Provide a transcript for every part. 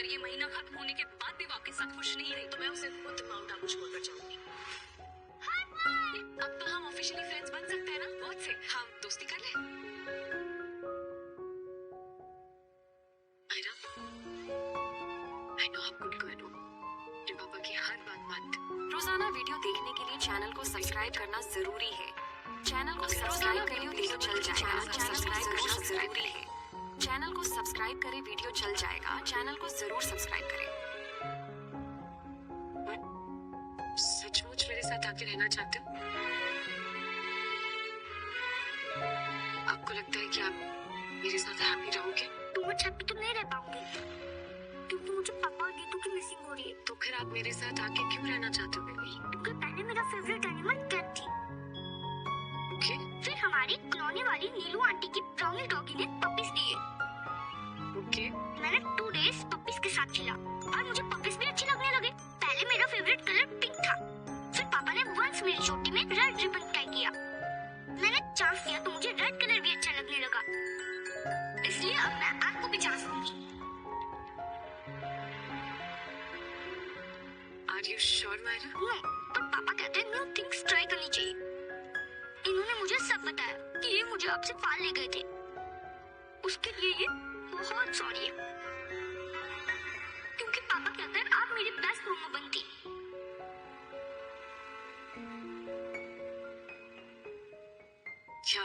अगर ये महीना खत्म होने के बाद भी वो आपके साथ खुश नहीं रही तो मैं उसे खुद माउंट आबू छोड़कर जाऊंगी। अब तो हम ऑफिशियली फ्रेंड्स बन सकते हैं ना? बहुत से हम दोस्ती कर ले। Myra, I know how good you are. तेरे पापा की हर बात मानते। रोजाना वीडियो देखने के लिए चैनल को सब्सक्राइब करना जरूरी है। चैनल को सब्सक्राइब करें, वीडियो चल जाएगा। चैनल सब्सक्राइब करना जरूरी है। चैनल को सब्सक्राइब करें, वीडियो चल जाएगा। चैनल को जरूर सब्सक्राइब करें। सचमुच मेरे साथ आके रहना चाहते हो? आपको लगता है कि आप मेरे साथ हैप्पी रहोगे? तुम मुझे हैप्पी तो नहीं रह पाऊंगी क्योंकि मुझे पापा और गीतू की मिसिंग हो रही है। तो फिर आप मेरे साथ आके क्यों रहना चाहते हो बेबी? क्योंकि पहले मेरा फेवरेट एनिमल कैट थी। ओके। फिर हमारी कॉलोनी वाली नीलू आंटी की ब्राउनी डॉगी ने पपीज दिए। ओके। मैंने 2 डेज पपीज के साथ खेला और मुझे पपीज भी अच्छे लगने लगे। पहले मेरा फेवरेट कलर पिंक था, फिर पापा ने वंस मेरी चोटी में रेड रिबन टाई किया। मैंने चांस दिया तो मुझे रेड कलर भी अच्छा लगने लगा, इसलिए अब मैं आपको भी चांस दूंगी। Are you sure, Myra? No, पर पापा कहते हैं न्यू थिंग्स ट्राई करनी चाहिए। इन्होंने मुझे सब बताया कि ये मुझे आपसे पाल ले गए थे, उसके लिए ये बहुत सॉरी है। क्योंकि पापा कहते हैं आप मेरी बेस्ट मम्मा बनती। क्या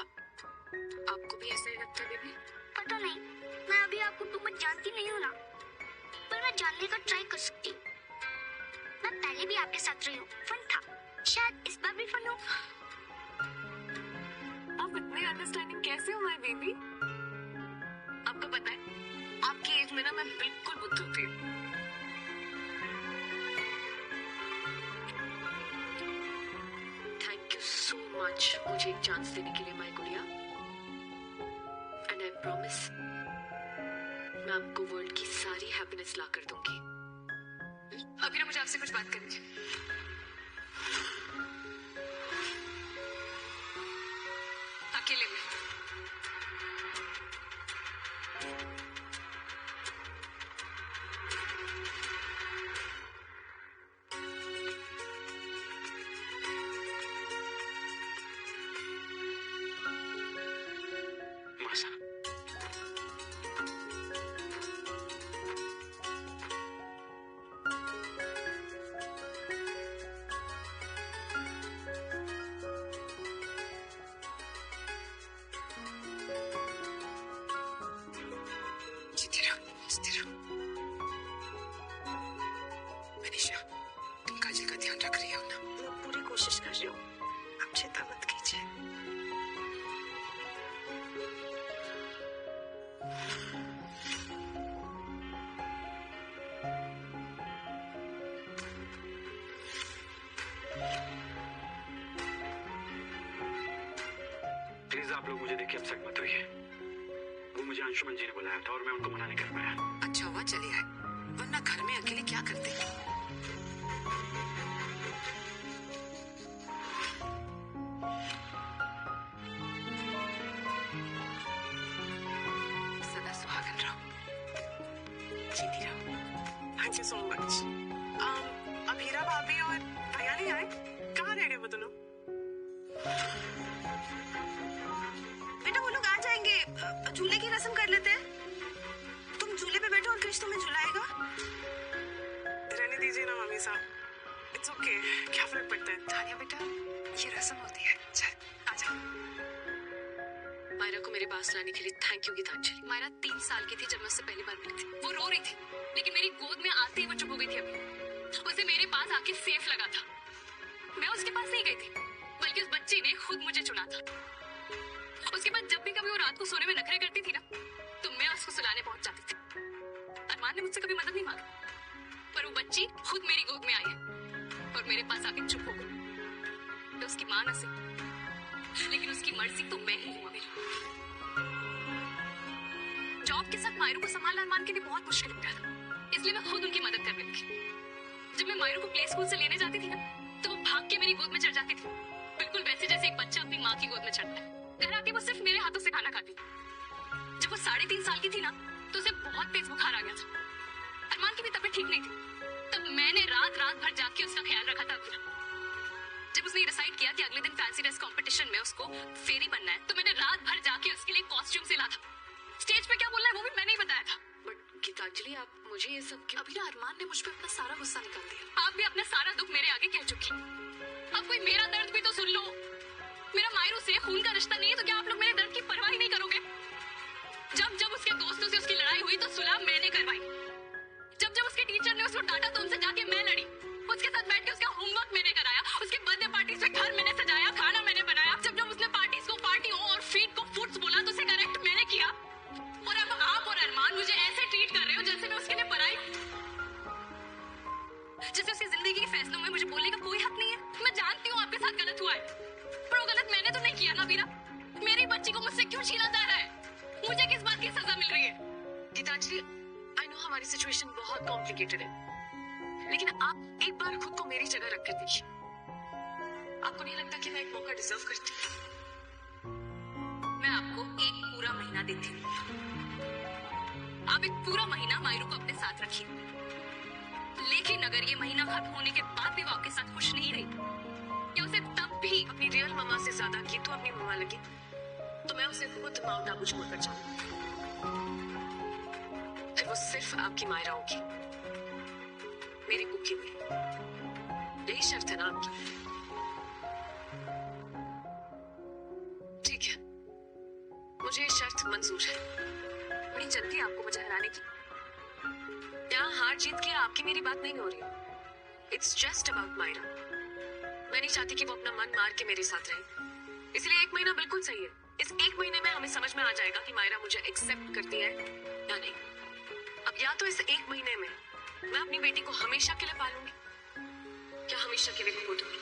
आपको भी ऐसा ही लगता है बेबी? पता नहीं, मैं अभी आपको टू मच जानती नहीं हूँ ना, पर मैं जानने का ट्राई कर सकती हूँ। मैं पहले भी आपके साथ रही हूँ, फन था, शायद इस बार भी फन हो। आप इतने अंडरस्टैंडिंग कैसे हो माय बेबी? आपको पता है आपकी एज में ना मैं बिल्कुल बुद्धू थी। थैंक यू सो मच मुझे एक चांस देने के लिए माय गुड़िया। एंड आई प्रॉमिस मैं आपको वर्ल्ड की सारी हैप्पीनेस ला कर दूंगी। अभी ना मुझे आपसे कुछ बात करनी है। अकेले में। मासा मनीषा, तुम काजल का ध्यान रख रही हो ना? मैं पूरी कोशिश कर रही हूँ, आप चिंता मत कीजिए। प्लीज आप लोग मुझे देख के अपसेट मत होइए। वो मुझे अंशुमन जी ने बुलाया था और मैं उनको मना नहीं कर पाया। अच्छा हुआ चले आए, वरना घर में अकेले क्या करते? सदा सुहागन रहो, जीती रहो। Thank you so much. अब हीरा भाभी और भैया नहीं आए? कहाँ रह गए वो दोनों? बेटा वो लोग आ जाएंगे, झूले की रस्म कर लेते हैं। तुम झूले पे बैठो और कृष्ण तुम्हें झुलाएगा। रहने दीजिए ना मम्मी साहब, इट्स ओके, क्या फर्क पड़ता है। तानिया बेटा, ये रस्म होती है। चल आजा। मायरा को मेरे पास लाने के लिए थैंक यू गीतांजलि। मायरा 3 साल की थी जब मैं उससे पहली बार मिली थी। वो रो रही थी, लेकिन मेरी गोद में आते ही वो चुप हो गई थी। अभी उसे मेरे पास आके सेफ लगा था। मैं उसके पास नहीं गई थी, बल्कि उस बच्ची ने खुद मुझे चुना था। उसके बाद जब भी कभी वो रात को सोने में नखरे करती थी ना, तो मैं उसको सुलाने पहुंच जाती थी। अरमान ने मुझसे कभी मदद नहीं मांगी, पर वो बच्ची खुद मेरी गोद में आई है और मेरे पास आके चुप हो गई। तो उसकी मां ना सही, लेकिन उसकी मर्जी तो मैं ही हूं। मेरी जॉब के साथ मायरू को संभालना अरमान के लिए बहुत मुश्किल हो गया था, इसलिए मैं खुद उनकी मदद करने लगी। जब मैं मायरू को प्ले स्कूल से लेने जाती थी ना, तो वो भाग के मेरी गोद में चढ़ जाती थी, बिल्कुल वैसे जैसे एक बच्चा अपनी माँ की गोद में चढ़ता है। घर आके वो सिर्फ मेरे हाथों से खाना खाती। जब वो 3.5 साल की थी ना, तो उसे बहुत तेज बुखार आ गया था। अरमान की भी तबीयत ठीक नहीं थी, तब मैंने रात रात भर जाग के उसका ख्याल रखा था अभिरा। जब उसने डिसाइड किया कि अगले दिन फैंसी ड्रेस कंपटीशन में उसको फेरी बनना है, तो मैंने रात भर जाके उसके लिए कॉस्ट्यूम सिला था। स्टेज पे क्या बोलना है वो भी मैंने ही बताया था। बट गीतांजलि, आप मुझे ये सब क्यों? अभिरा, अरमान ने मुझ पे अपना सारा गुस्सा निकाल दिया। आप भी अपना सारा दुख मेरे आगे कह चुकी। अब कोई मेरा दर्द भी तो सुन लो। मेरा मायरू से खून का रिश्ता नहीं है, तो क्या आप लोग मेरे दर्द की परवाह ही नहीं करोगे? जब जब उसके दोस्तों से उसकी लड़ाई हुई तो सुलह मैंने करवाई। जब जब उसके टीचर ने उसको डांटा तो उनसे जाके मैं लड़ी। उसके साथ बैठ के उसका होमवर्क मैंने कराया। उसके बर्थडे पार्टी से घर मैंने सजाया, खाना मैंने बनाया। जब जब उसने पार्टीज को पार्टियों और फीड को फूड्स बोला तो उसे करेक्ट मैंने किया। और अब आप और अरमान मुझे ऐसे ट्रीट कर रहे हो जैसे मैं उसके लिए पराई, जैसे उसकी जिंदगी के फैसलों में मुझे बोलने का कोई हक नहीं है। मैं जानती हूँ आपके साथ गलत हुआ है, पर वो गलत मैंने तो नहीं किया ना वीरा। मेरी बच्ची को मुझसे क्यों छीना जा रहा है? मुझे किस बात की सजा मिल रही है? गीतांजलि, आई नो हमारी सिचुएशन बहुत कॉम्प्लिकेटेड है, लेकिन आप एक बार खुद को मेरी जगह रख कर देखिए। आपको नहीं लगता कि मैं एक मौका डिजर्व करती हूँ? मैं आपको एक पूरा महीना देती हूँ। आप एक पूरा महीना मायरू को अपने साथ रखिए, लेकिन अगर ये महीना खत्म होने के बाद भी वो आपके साथ खुश नहीं रही, या उसे तब भी अपनी रियल ममा से ज्यादा की तो अपनी ममा लगी, तो मैं उसे खुद माउंट आबू छोड़कर जाऊंगी। फिर वो सिर्फ आपकी मायरा होगी, मेरी कुकी नहीं। यही शर्त है ना आपकी? ठीक है, मुझे ये शर्त मंजूर है। बड़ी जल्दी आपको मुझे हराने की। यहाँ हार जीत के आपकी मेरी बात नहीं हो रही। It's just about Myra. मैं नहीं चाहती कि वो अपना मन मार के मेरे साथ रहे, इसलिए एक महीना बिल्कुल सही है। इस एक महीने में हमें समझ में आ जाएगा कि मायरा मुझे एक्सेप्ट करती है या नहीं। अब या तो इस एक महीने में मैं अपनी बेटी को हमेशा के लिए पालूंगी, या हमेशा के लिए खो दूंगी।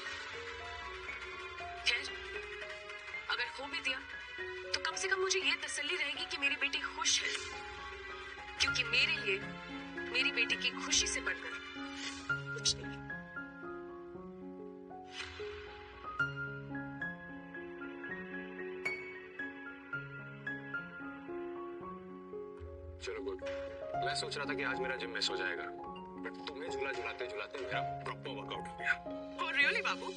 खैर, अगर खो भी दिया तो कम से कम मुझे ये तसल्ली रहेगी कि मेरी बेटी खुश है, क्योंकि मेरे लिए मेरी बेटी की खुशी से बढ़कर कुछ नहीं। चलो गुड। मैं सोच रहा था कि आज मेरा जिम मिस हो जाएगा, बट तुम्हें झूला झुलाते झुलाते मेरा प्रॉपर वर्कआउट हो गया। और रियली बाबू,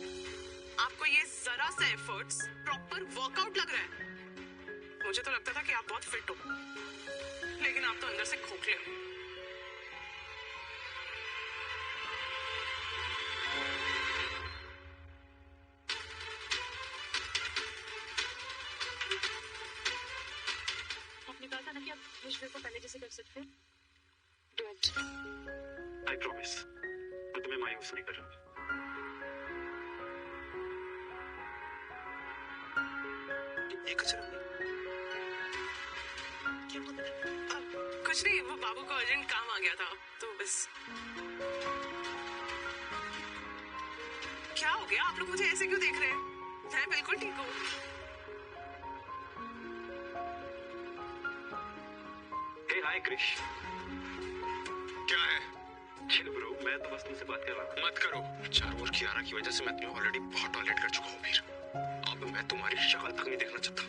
आपको ये जरा सा एफर्ट्स प्रॉपर वर्कआउट लग रहा है। मुझे तो लगता था कि आप बहुत फिट हो, लेकिन आप तो अंदर से खोखले हो। आपने कहा था ना कि आप विश्व को पहले जैसे कर सकते हैं। Do it. आई प्रॉमिस, मैं तुम्हें मायूस नहीं करूंगा। ये कचरा नहीं। क्या होता है? कुछ नहीं, वो बाबू को अर्जेंट काम आ गया था, तो बस। क्या हो गया? आप लोग मुझे ऐसे क्यों देख रहे हैं? मैं बिल्कुल ठीक हूँ। हे हाय क्रिश। क्या है? चिल ब्रो, मैं तो बस तुमसे बात कर रहा था। मत करो। चारों ओर कियारा की वजह से मैं तुम्हें ऑलरेडी बहुत टॉयलेट कर चुका हूँ वीर। अब मैं तुम्हारी शक्ल तक नहीं देखना चाहता।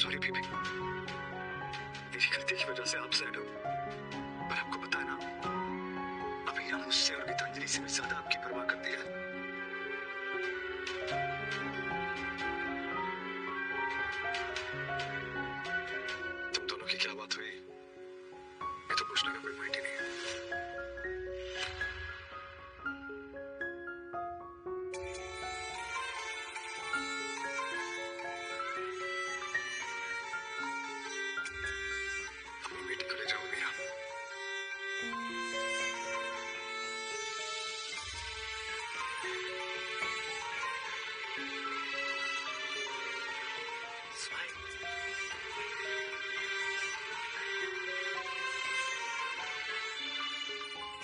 सॉरी बेबी, मेरी गलती की वजह से आप सैड हो, पर आपको पता है ना, अभी ना मुझसे और गीतांजलि से भी ज्यादा आपकी परवाह करती है। तुम दोनों की क्या बात हुई, ये तो पूछने का कोई पॉइंट ही नहीं है। अपनी बेटी को ले जाओ मेरा।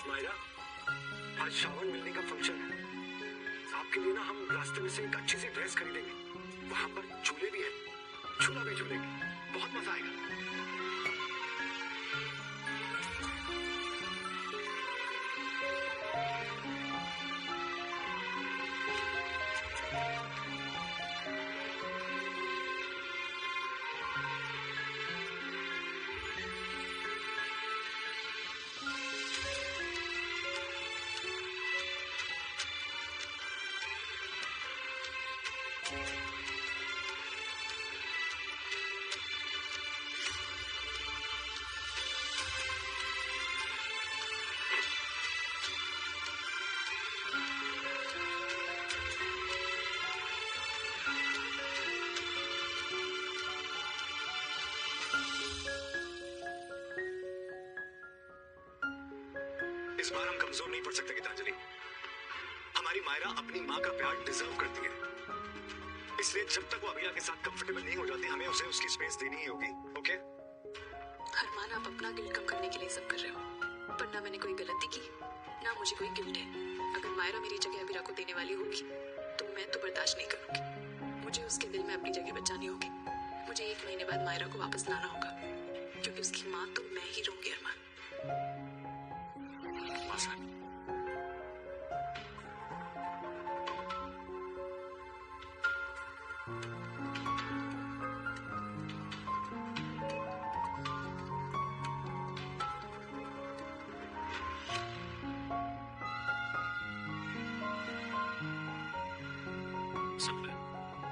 मायरा, आज श्रावण मिलने का फंक्शन है। आप आपके लिए ना हम रास्ते में से एक अच्छी सी ड्रेस खरीदेंगे, वहां पर झूले भी है, झूला भी झूलेंगे, बहुत मजा आएगा। इस बार हम कमजोर नहीं पड़ सकते गीतांजलि। हमारी मायरा अपनी माँ का प्यार डिजर्व करती है, इसलिए जब तक वो अभिया के साथ कंफर्टेबल नहीं हो जाती, हमें उसे उसकी स्पेस देनी ही होगी। ओके? अरमान, आप अपना गिल्ट कम करने के लिए सब कर रहे हो, पर ना मैंने कोई गलती की, ना मुझे कोई गिल्ट है। अगर मायरा मेरी जगह अभिरा को देने वाली होगी तो मैं तो बर्दाश्त नहीं करूंगी। मुझे उसके दिल में अपनी जगह बचानी होगी। मुझे 1 महीने बाद मायरा को वापस लाना होगा, क्योंकि उसकी माँ तो मैं ही रहूंगी। अरमान,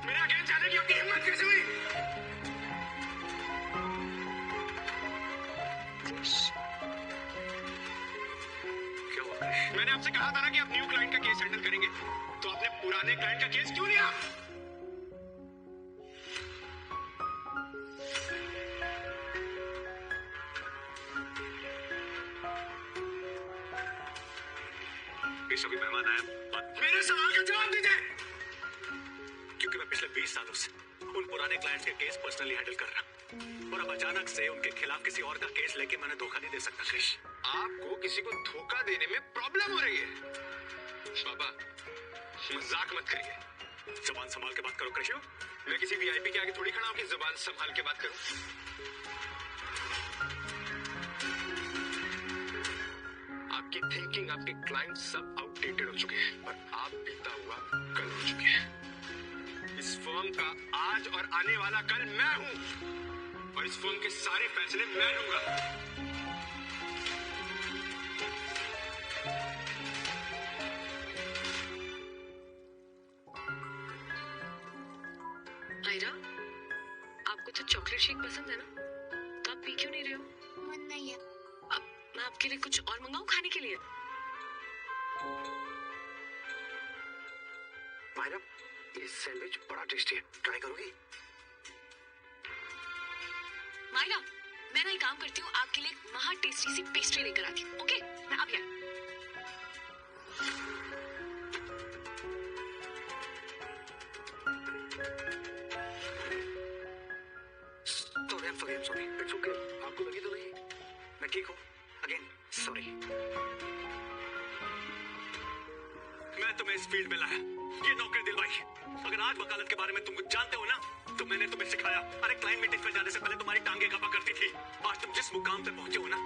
मेरा अकेले जाने की आपकी हिम्मत कैसे हुई? क्या हुआ? मैंने आपसे कहा था ना कि आप न्यू क्लाइंट का केस हैंडल करेंगे, तो आपने पुराने क्लाइंट का केस क्यों लिया? पेशों के मेहमान आए, मेरे सवाल का जवाब दीजिए। क्योंकि मैं पिछले 20 सालों से उन पुराने क्लाइंट्स के केस पर्सनली हैंडल कर रहा हूं, और अब अचानक से उनके खिलाफ किसी और का केस लेके मैंने धोखा नहीं दे सकता। क्रिश, आपको किसी को धोखा देने में प्रॉब्लम हो रही है? बाबा, मजाक मत करिए, जबान संभाल के बात करो। कृष्ण, मैं किसी वीआईपी के आगे थोड़ी खड़ा हूं कि जबान संभाल के बात करूं। आपकी थिंकिंग, आपके क्लाइंट सब आउटडेटेड हो चुके हैं, और आप बीता हुआ कल हो चुके हैं। इस फर्म का आज और आने वाला कल मैं हूं, और इस फर्म के सारे फैसले मैं लूंगा। आयरा, आपको तो चॉकलेट शेक पसंद है ना, तो आप पी क्यों नहीं रहे हो? मन नहीं है। अब मैं आपके लिए कुछ और मंगाऊं खाने के लिए? मायरा, ये सैंडविच बड़ा टेस्टी है, ट्राई करोगी? मायरा, मैं ना एक काम करती हूँ, आपके लिए एक महा टेस्टी सी पेस्ट्री लेकर आती हूँ। ओके, मैं अभी आई। Sorry, it's okay. आपको लगी तो नहीं? मैं ठीक हूँ। Again sorry. मैं तुम्हें इस फील्ड में लाया, ये नौकरी दिलवाई। अगर आज वकालत के बारे में तुम कुछ जानते हो ना, तो मैंने तुम्हें सिखाया। अरे क्लाइंट मीटिंग पे जाने से पहले तुम्हारी टांगे कपा करती थी। आज तुम जिस मुकाम पे पहुंचे हो ना,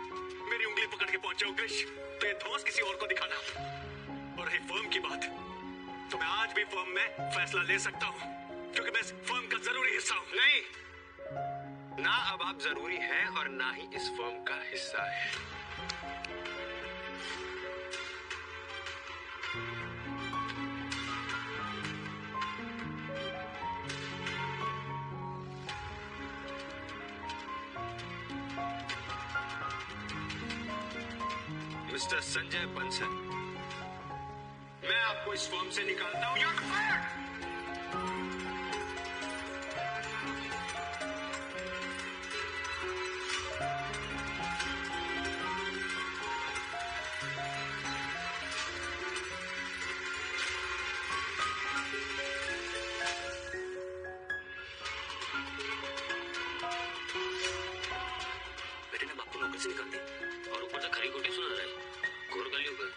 मेरी उंगली पकड़ के पहुंचे हो क्रिश, तो ये धौंस किसी और को दिखाना। और रही फर्म की बात, तो मैं आज भी फर्म में फैसला ले सकता हूँ, क्योंकि मैं इस फर्म का जरूरी हिस्सा हूँ। नहीं, ना अब आप जरूरी हैं और ना ही इस फर्म का हिस्सा है। मिस्टर संजय बंसल, मैं आपको इस फर्म से निकालता हूं। You're fired! बेटे ने बापू नौकरी से निकाल दिया, और ऊपर से खरी खोटी सुना रहा है। घोर गाली हो गई।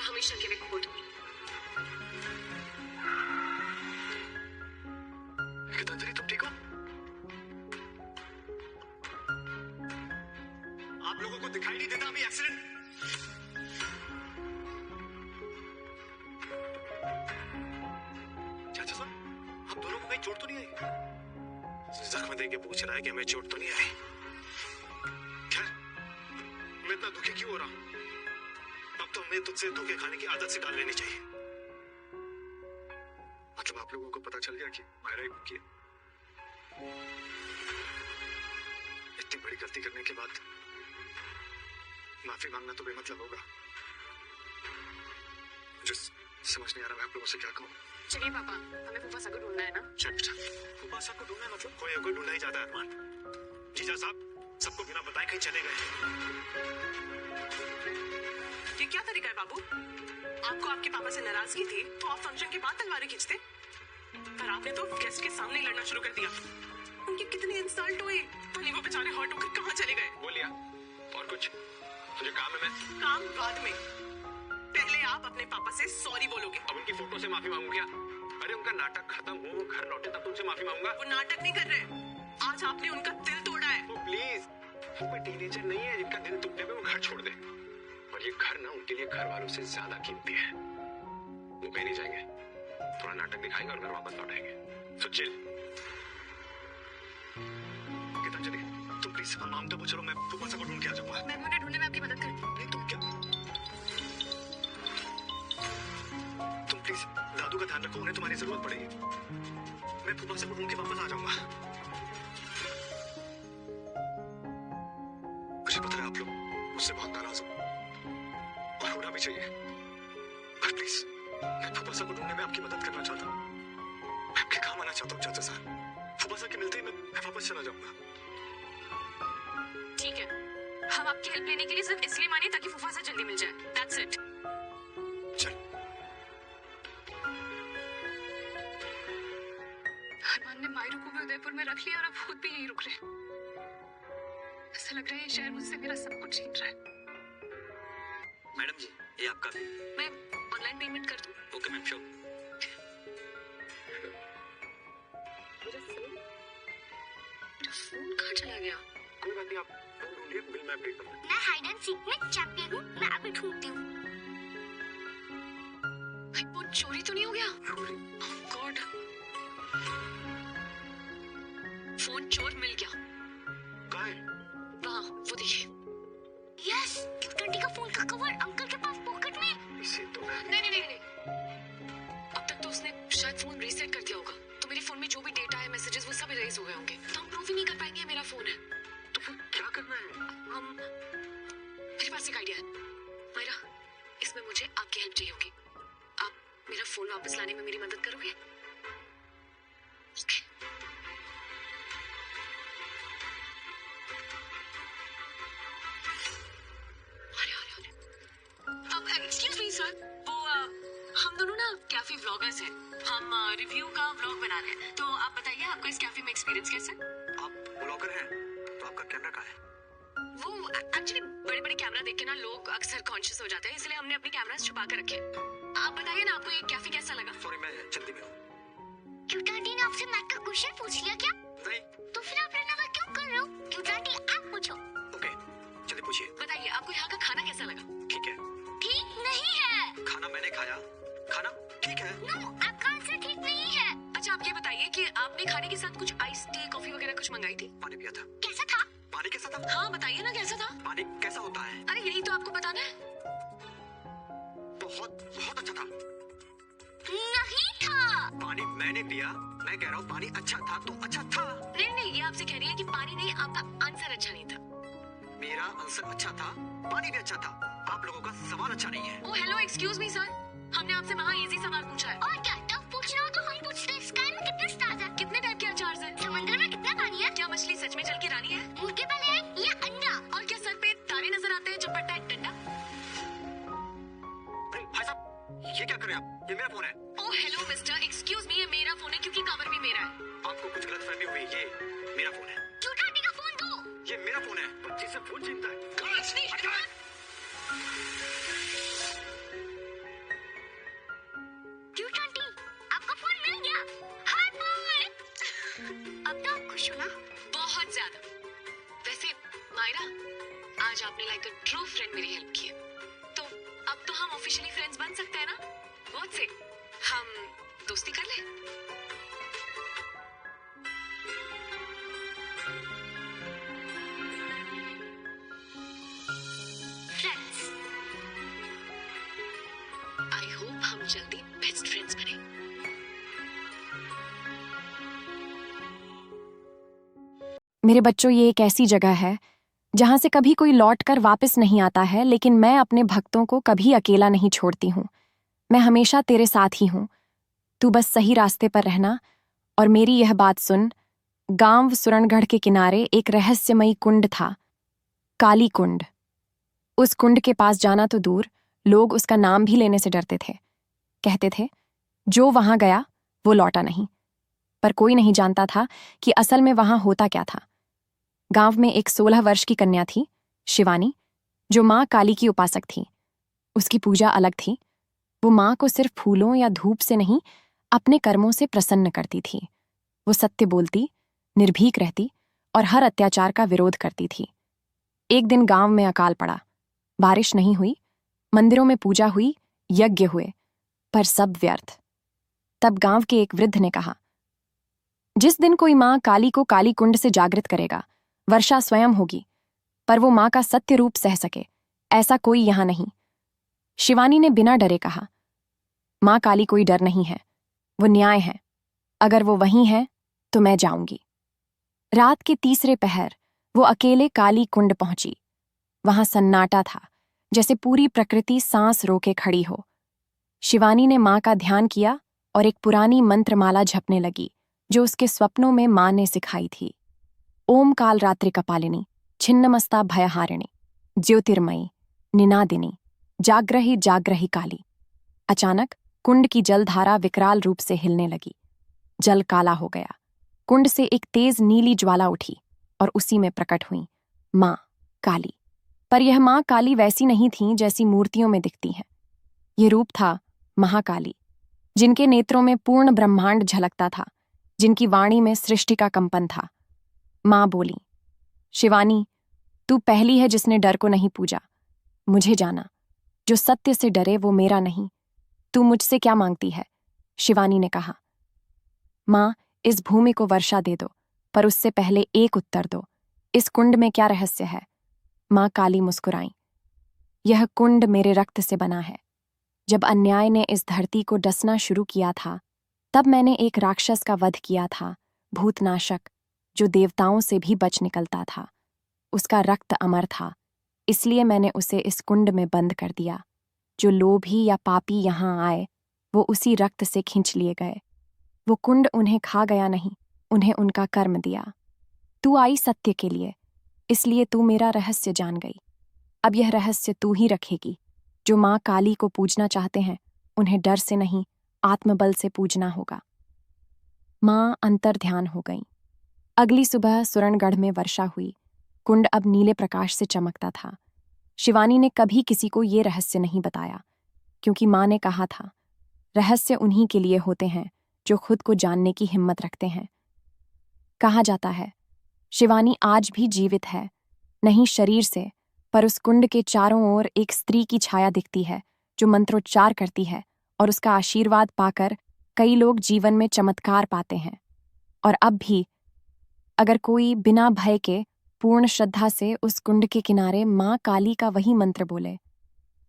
हमेशा के लिए खो दूंगी। गीतांजलि तुम ठीक हो? आप लोगों को दिखाई नहीं देता अभी एक्सीडेंट? चाचा साहब, आप दोनों को कहीं चोट तो नहीं आई? जख्म देख के पूछ रहा है कि हमें चोट तो नहीं आई। खैर, मैं इतना दुखी क्यों हो रहा हूं? अब तो हमें तुझसे धोखे खाने की आदत से डाल लेनी चाहिए। मतलब आप लोगों को पता चल गया कि मायरा ही भूखी है। इतनी बड़ी गलती करने के बाद माफी मांगना तो बेमतलब होगा। मुझे समझ नहीं आ रहा मैं आप लोगों से क्या कहूँ। चलिए पापा, हमें फूफा को ढूंढना है ना। चल बेटा, फूफा साहब को ढूंढना है मतलब कोई ढूंढा ही जाता है अरमान। जीजा साहब सबको बिना बताए कहीं चले गए। ये क्या तरीका है बाबू? आपको आपके पापा से नाराजगी थी तो आप फंक्शन के बाद तलवारें खींचते, पर आपने तो गेस्ट के सामने ही लड़ना शुरू कर दिया। उनकी कितनी इंसल्ट हुई, भले वो बेचारे हर्ट होकर कहाँ चले गए। बोलिया और कुछ तुझे काम है? मैं काम बाद में, पहले आप अपने पापा से सॉरी बोलोगे। अब उनकी फोटो से माफी मांगू क्या? अरे उनका नाटक खत्म हो, वो घर लौटे तब तुमसे माफी मांगूंगा। वो नाटक नहीं कर रहे, आज आपने उनका दिल तोड़ा है। वो प्लीज, वो कोई टीनेजर नहीं है जिनका दिल टूटने पे वो घर छोड़ दे। और ये घर ना उनके लिए घर वालों से ज्यादा कीमती है। वो कहीं नहीं जाएंगे, थोड़ा नाटक दिखाएंगे और घर वापस लौट आएंगे। So chill. गीतांजलि तुम प्लीज हम तो चलो, मैं फूफा साहब को ढूंढ के आ जाऊंगा। मैं उन्हें ढूंढने में आपकी मदद करती हूँ। नहीं तुम क्या, तुम प्लीज दादू का ध्यान रखो, उन्हें तुम्हारी जरूरत पड़ेगी। मैं फूफा साहब को ढूंढ के वापस आ जाऊंगा। मुझे पता है आप लोग मुझसे बहुत नाराज हो और होना भी चाहिए, पर प्लीज मैं फूफा साहब को ढूंढने में आपकी मदद करना चाहता हूँ। मैं आपके काम आना चाहता हूँ चाचा साहब। फूफा साहब के मिलते ही मैं वापस चला जाऊंगा। ठीक है, हम आपकी हेल्प लेने के लिए सिर्फ इसलिए माने ताकि फूफा से जल्दी मिल जाए। That's it. चल अरमान ने मायरू को भी उदयपुर में रख लिया और अब खुद भी यहीं रुक रहे। ऐसा लग रहा है ये शहर मुझसे मेरा सब कुछ छीन रहा है। मैडम जी ये आपका। मैं ऑनलाइन पेमेंट कर दूं? Okay ma'am sure. मेरा फोन कहाँ चला गया? कोई बात नहीं, आप फोन ढूंढिए, बिल मैं पे कर दूंगा। मैं हाइड एंड सीक में चैंपियन हूँ, मैं अभी ढूंढती हूँ। भाई फोन चोरी तो नहीं हो गया? Oh God. फोन चोर मिल गया। कहाँ है? वहाँ वो देखिए। यस, क्यूटंटी का फोन का कवर अंकल के पास पॉकेट में। इसे तो मैं नहीं। अब तक तो उसने शायद फोन रीसेट कर दिया होगा, तो मेरे फोन में जो भी डेटा है, मैसेजेस, वो सब इरेज हो गए होंगे। तो हम प्रूफ ही नहीं कर पाएंगे मेरा फोन है। तो फिर क्या करना है? मेरे पास एक आइडिया है मायरा, इसमें मुझे आपकी हेल्प चाहिए होगी। आप मेरा फोन वापस लाने में मेरी मदद करोगे? Okay. अब एक्सक्यूज मी सर, वो हम दोनों ना कैफे व्लॉगर्स हैं। हम रिव्यू का व्लॉग बना रहे हैं, तो आप बताइए आपको इस कैफे में एक्सपीरियंस कैसा है? आप ब्लॉगर हैं तो आपका कैमरा कहाँ है? वो एक्चुअली बड़े बड़े कैमरा देख के ना लोग अक्सर कॉन्शियस हो जाते हैं, इसलिए हमने अपने कैमरास छुपा कर रखे हैं। आप बताइए ना आपको ये कैफे कैसा लगा? सॉरी मैं जल्दी में हूँ। क्यूटंटी ने आपसे मैथ का क्वेश्चन पूछ लिया क्या? नहीं। तो फिर आप रहना क्यों कर रहे हो? क्यूटंटी आप पूछो। ओके जल्दी पूछिए। बताइए आपको यहाँ का खाना कैसा लगा? ठीक है। ठीक नहीं है। खाना मैंने खाया, खाना ठीक है। नो, आपका आंसर ठीक नहीं है। अच्छा आप ये बताइए कि आपने खाने के साथ कुछ आइस टी, कॉफी वगैरह कुछ मंगाई थी? पानी पिया था। कैसा था? पानी कैसा था? हाँ बताइए ना कैसा था? पानी कैसा होता है? अरे यही तो आपको बताना है। बहुत बहुत अच्छा था। नहीं था। पानी मैंने पिया, मैं कह रहा हूँ पानी अच्छा था तो अच्छा था। नहीं ये आपसे कह रही है कि पानी नहीं, आपका आंसर अच्छा नहीं था। मेरा आंसर अच्छा था, पानी भी अच्छा था, आप लोगों का सवाल अच्छा नहीं है। ओ हेलो एक्सक्यूज मी सर, हमने आपसे वहाँ इजी सवाल पूछा है। और क्या टफ पूछना हो तो हम पूछते हैं। स्काई में कितने स्टार्स हैं? कितने टाइप के अचार है? समुद्र में कितना पानी है? क्या मछली सच में जल की रानी है? मुर्गे पहले है या अंडा? और क्या सर पे तारे नजर आते हैं जब पड़ता है डंडा? अरे भाई साहब ये क्या कर रहे हैं आप? ये मेरा फोन है। ओ हेलो मिस्टर, एक्सक्यूज मी, ये मेरा फोन है क्योंकि कवर भी मेरा है। आपको कुछ गलतफहमी हुई, ये मेरा फोन है। क्यूटंटी का फोन दो। ये मेरा फोन है। बच्चे से फोन छीनता है। मायरा, आज आपने लाइक अ ट्रू फ्रेंड मेरी हेल्प की है, तो अब तो हम ऑफिशियली फ्रेंड्स बन सकते हैं ना? बहुत से हम दोस्ती कर ले। फ्रेंड्स। आई होप हम जल्दी बेस्ट फ्रेंड्स बने। मेरे बच्चों, ये एक ऐसी जगह है जहां से कभी कोई लौट कर वापस नहीं आता है, लेकिन मैं अपने भक्तों को कभी अकेला नहीं छोड़ती हूँ। मैं हमेशा तेरे साथ ही हूँ। तू बस सही रास्ते पर रहना। और मेरी यह बात सुन, गांव सुरणगढ़ के किनारे एक रहस्यमयी कुंड था, काली कुंड। उस कुंड के पास जाना तो दूर, लोग उसका नाम भी लेने से डरते थे। कहते थे जो वहां गया वो लौटा नहीं। पर कोई नहीं जानता था कि असल में वहां होता क्या था। गांव में एक 16 वर्ष की कन्या थी, शिवानी, जो माँ काली की उपासक थी। उसकी पूजा अलग थी। वो माँ को सिर्फ फूलों या धूप से नहीं, अपने कर्मों से प्रसन्न करती थी। वो सत्य बोलती, निर्भीक रहती और हर अत्याचार का विरोध करती थी। एक दिन गांव में अकाल पड़ा। बारिश नहीं हुई, मंदिरों में पूजा हुई, यज्ञ हुए, पर सब व्यर्थ। तब गांव के एक वृद्ध ने कहा, जिस दिन कोई माँ काली को काली कुंड से जागृत करेगा, वर्षा स्वयं होगी। पर वो माँ का सत्य रूप सह सके, ऐसा कोई यहां नहीं। शिवानी ने बिना डरे कहा, माँ काली कोई डर नहीं है, वो न्याय है। अगर वो वहीं है तो मैं जाऊंगी। रात के तीसरे पहर वो अकेले काली कुंड पहुंची। वहां सन्नाटा था, जैसे पूरी प्रकृति सांस रोके खड़ी हो। शिवानी ने माँ का ध्यान किया और एक पुरानी मंत्रमाला जपने लगी, जो उसके स्वप्नों में माँ ने सिखाई थी। ओम काल रात्रि कपालिनी, छिन्नमस्ता भयहारिणी, ज्योतिर्मयी, निनादिनी, जाग्रही जाग्रही काली। अचानक कुंड की जलधारा विकराल रूप से हिलने लगी। जल काला हो गया। कुंड से एक तेज नीली ज्वाला उठी और उसी में प्रकट हुई माँ काली। पर यह माँ काली वैसी नहीं थी जैसी मूर्तियों में दिखती हैं। ये रूप था महाकाली, जिनके नेत्रों में पूर्ण ब्रह्मांड झलकता था, जिनकी वाणी में सृष्टि का कंपन था। माँ बोली, शिवानी, तू पहली है जिसने डर को नहीं पूजा। मुझे जाना, जो सत्य से डरे वो मेरा नहीं। तू मुझसे क्या मांगती है? शिवानी ने कहा, माँ, इस भूमि को वर्षा दे दो, पर उससे पहले एक उत्तर दो। इस कुंड में क्या रहस्य है? माँ काली मुस्कुराई, यह कुंड मेरे रक्त से बना है। जब अन्याय ने इस धरती को डसना शुरू किया था, तब मैंने एक राक्षस का वध किया था, भूतनाशक, जो देवताओं से भी बच निकलता था। उसका रक्त अमर था, इसलिए मैंने उसे इस कुंड में बंद कर दिया। जो लोभी या पापी यहाँ आए, वो उसी रक्त से खींच लिए गए। वो कुंड उन्हें खा गया नहीं, उन्हें उनका कर्म दिया। तू आई सत्य के लिए, इसलिए तू मेरा रहस्य जान गई। अब यह रहस्य तू ही रखेगी। जो माँ काली को पूजना चाहते हैं, उन्हें डर से नहीं, आत्मबल से पूजना होगा। माँ अंतर ध्यान हो गई। अगली सुबह सुरणगढ़ में वर्षा हुई। कुंड अब नीले प्रकाश से चमकता था। शिवानी ने कभी किसी को ये रहस्य नहीं बताया, क्योंकि माँ ने कहा था, रहस्य उन्हीं के लिए होते हैं जो खुद को जानने की हिम्मत रखते हैं। कहा जाता है, शिवानी आज भी जीवित है, नहीं शरीर से, पर उस कुंड के चारों ओर एक स्त्री की छाया दिखती है, जो मंत्रोच्चार करती है, और उसका आशीर्वाद पाकर कई लोग जीवन में चमत्कार पाते हैं। और अब भी अगर कोई बिना भय के पूर्ण श्रद्धा से उस कुंड के किनारे माँ काली का वही मंत्र बोले,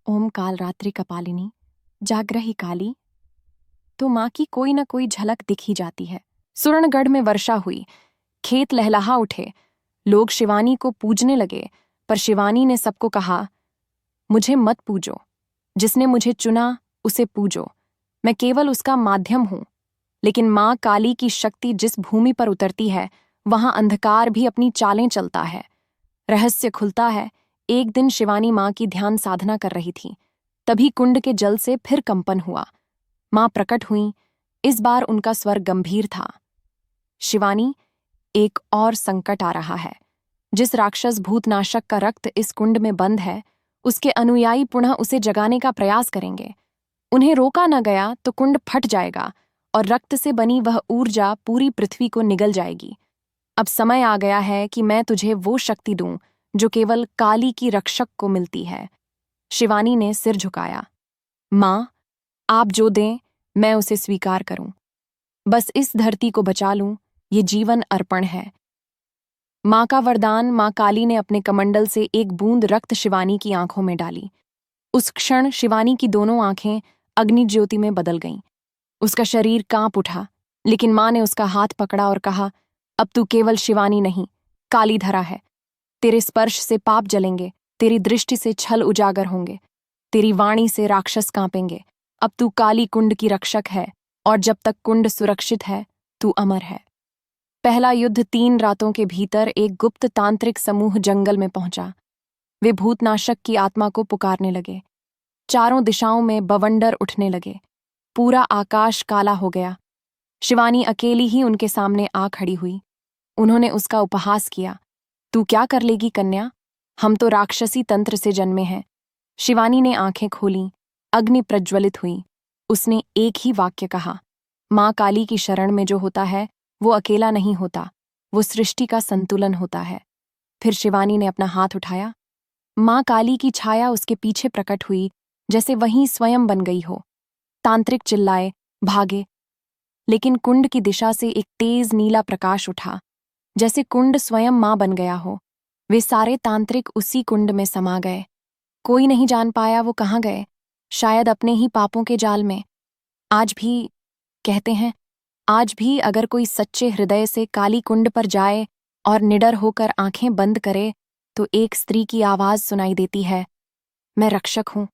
ओम काल रात्रि कपालिनी, जाग्रही काली, तो माँ की कोई न कोई झलक दिख ही जाती है। सुरणगढ़ में वर्षा हुई, खेत लहलहा उठे, लोग शिवानी को पूजने लगे। पर शिवानी ने सबको कहा, मुझे मत पूजो, जिसने मुझे चुना उसे पूजो, मैं केवल उसका माध्यम हूं। लेकिन माँ काली की शक्ति जिस भूमि पर उतरती है, वहां अंधकार भी अपनी चालें चलता है। रहस्य खुलता है। एक दिन शिवानी माँ की ध्यान साधना कर रही थी, तभी कुंड के जल से फिर कंपन हुआ। माँ प्रकट हुई। इस बार उनका स्वर गंभीर था, शिवानी, एक और संकट आ रहा है। जिस राक्षस भूतनाशक का रक्त इस कुंड में बंद है, उसके अनुयायी पुनः उसे जगाने का प्रयास करेंगे। उन्हें रोका न गया तो कुंड फट जाएगा और रक्त से बनी वह ऊर्जा पूरी पृथ्वी को निगल जाएगी। अब समय आ गया है कि मैं तुझे वो शक्ति दूं जो केवल काली की रक्षक को मिलती है। शिवानी ने सिर झुकाया। माँ, आप जो दें मैं उसे स्वीकार करूं। बस इस धरती को बचा लूं, ये जीवन अर्पण है। माँ का वरदान। माँ काली ने अपने कमंडल से एक बूंद रक्त शिवानी की आंखों में डाली। उस क्षण शिवानी की दोनों आंखें अग्नि ज्योति में बदल गईं। उसका शरीर कांप उठा, लेकिन माँ ने उसका हाथ पकड़ा और कहा, अब तू केवल शिवानी नहीं, काली धरा है। तेरे स्पर्श से पाप जलेंगे, तेरी दृष्टि से छल उजागर होंगे, तेरी वाणी से राक्षस कांपेंगे। अब तू काली कुंड की रक्षक है, और जब तक कुंड सुरक्षित है, तू अमर है। पहला युद्ध 3 रातों के भीतर एक गुप्त तांत्रिक समूह जंगल में पहुंचा। वे भूतनाशक की आत्मा को पुकारने लगे। चारों दिशाओं में बवंडर उठने लगे। पूरा आकाश काला हो गया। शिवानी अकेली ही उनके सामने आ खड़ी हुई। उन्होंने उसका उपहास किया। तू क्या कर लेगी कन्या? हम तो राक्षसी तंत्र से जन्मे हैं। शिवानी ने आंखें खोलीं, अग्नि प्रज्वलित हुई। उसने एक ही वाक्य कहा, माँ काली की शरण में जो होता है वो अकेला नहीं होता, वो सृष्टि का संतुलन होता है। फिर शिवानी ने अपना हाथ उठाया। माँ काली की छाया उसके पीछे प्रकट हुई, जैसे वहीं स्वयं बन गई हो। तांत्रिक चिल्लाए, भागे, लेकिन कुंड की दिशा से एक तेज नीला प्रकाश उठा, जैसे कुंड स्वयं माँ बन गया हो। वे सारे तांत्रिक उसी कुंड में समा गए। कोई नहीं जान पाया वो कहाँ गए, शायद अपने ही पापों के जाल में। आज भी कहते हैं, आज भी अगर कोई सच्चे हृदय से काली कुंड पर जाए और निडर होकर आंखें बंद करे, तो एक स्त्री की आवाज सुनाई देती है, मैं रक्षक हूं,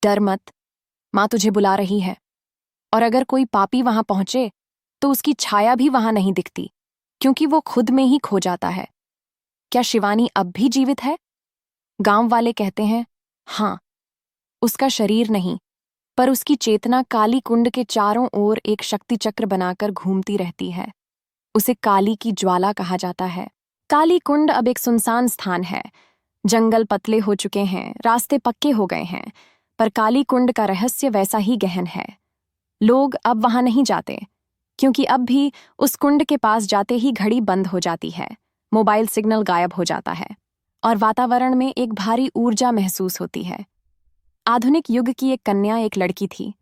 डर मत, माँ तुझे बुला रही है। और अगर कोई पापी वहां पहुंचे तो उसकी छाया भी वहां नहीं दिखती, क्योंकि वो खुद में ही खो जाता है। क्या शिवानी अब भी जीवित है? गांव वाले कहते हैं, हाँ, उसका शरीर नहीं, पर उसकी चेतना काली कुंड के चारों ओर एक शक्ति चक्र बनाकर घूमती रहती है। उसे काली की ज्वाला कहा जाता है। काली कुंड अब एक सुनसान स्थान है। जंगल पतले हो चुके हैं, रास्ते पक्के हो गए हैं, पर काली कुंड का रहस्य वैसा ही गहन है। लोग अब वहां नहीं जाते, क्योंकि अब भी उस कुंड के पास जाते ही घड़ी बंद हो जाती है, मोबाइल सिग्नल गायब हो जाता है, और वातावरण में एक भारी ऊर्जा महसूस होती है। आधुनिक युग की एक कन्या, एक लड़की थी,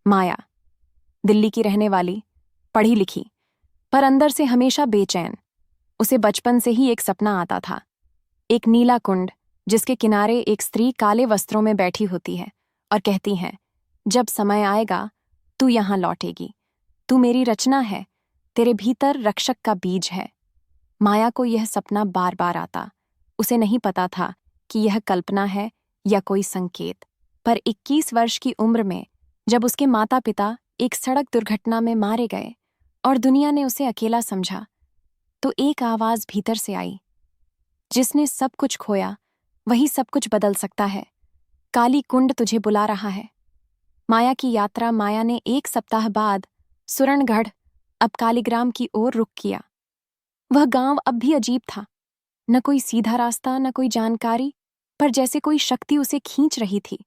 माया, दिल्ली की रहने वाली, पढ़ी लिखी, पर अंदर से हमेशा बेचैन। उसे बचपन से ही एक सपना आता था, एक नीला कुंड जिसके किनारे एक स्त्री काले वस्त्रों में बैठी होती है और कहती है, जब समय आएगा तू यहां लौटेगी, तू मेरी रचना है, तेरे भीतर रक्षक का बीज है। माया को यह सपना बार बार आता। उसे नहीं पता था कि यह कल्पना है या कोई संकेत। पर 21 वर्ष की उम्र में जब उसके माता पिता एक सड़क दुर्घटना में मारे गए और दुनिया ने उसे अकेला समझा, तो एक आवाज भीतर से आई, जिसने सब कुछ खोया वही सब कुछ बदल सकता है। काली कुंड तुझे बुला रहा है। माया की यात्रा। माया ने 1 सप्ताह बाद सुरणगढ़, अब कालीग्राम की ओर रुख किया। वह गांव अब भी अजीब था, न कोई सीधा रास्ता, न कोई जानकारी, पर जैसे कोई शक्ति उसे खींच रही थी।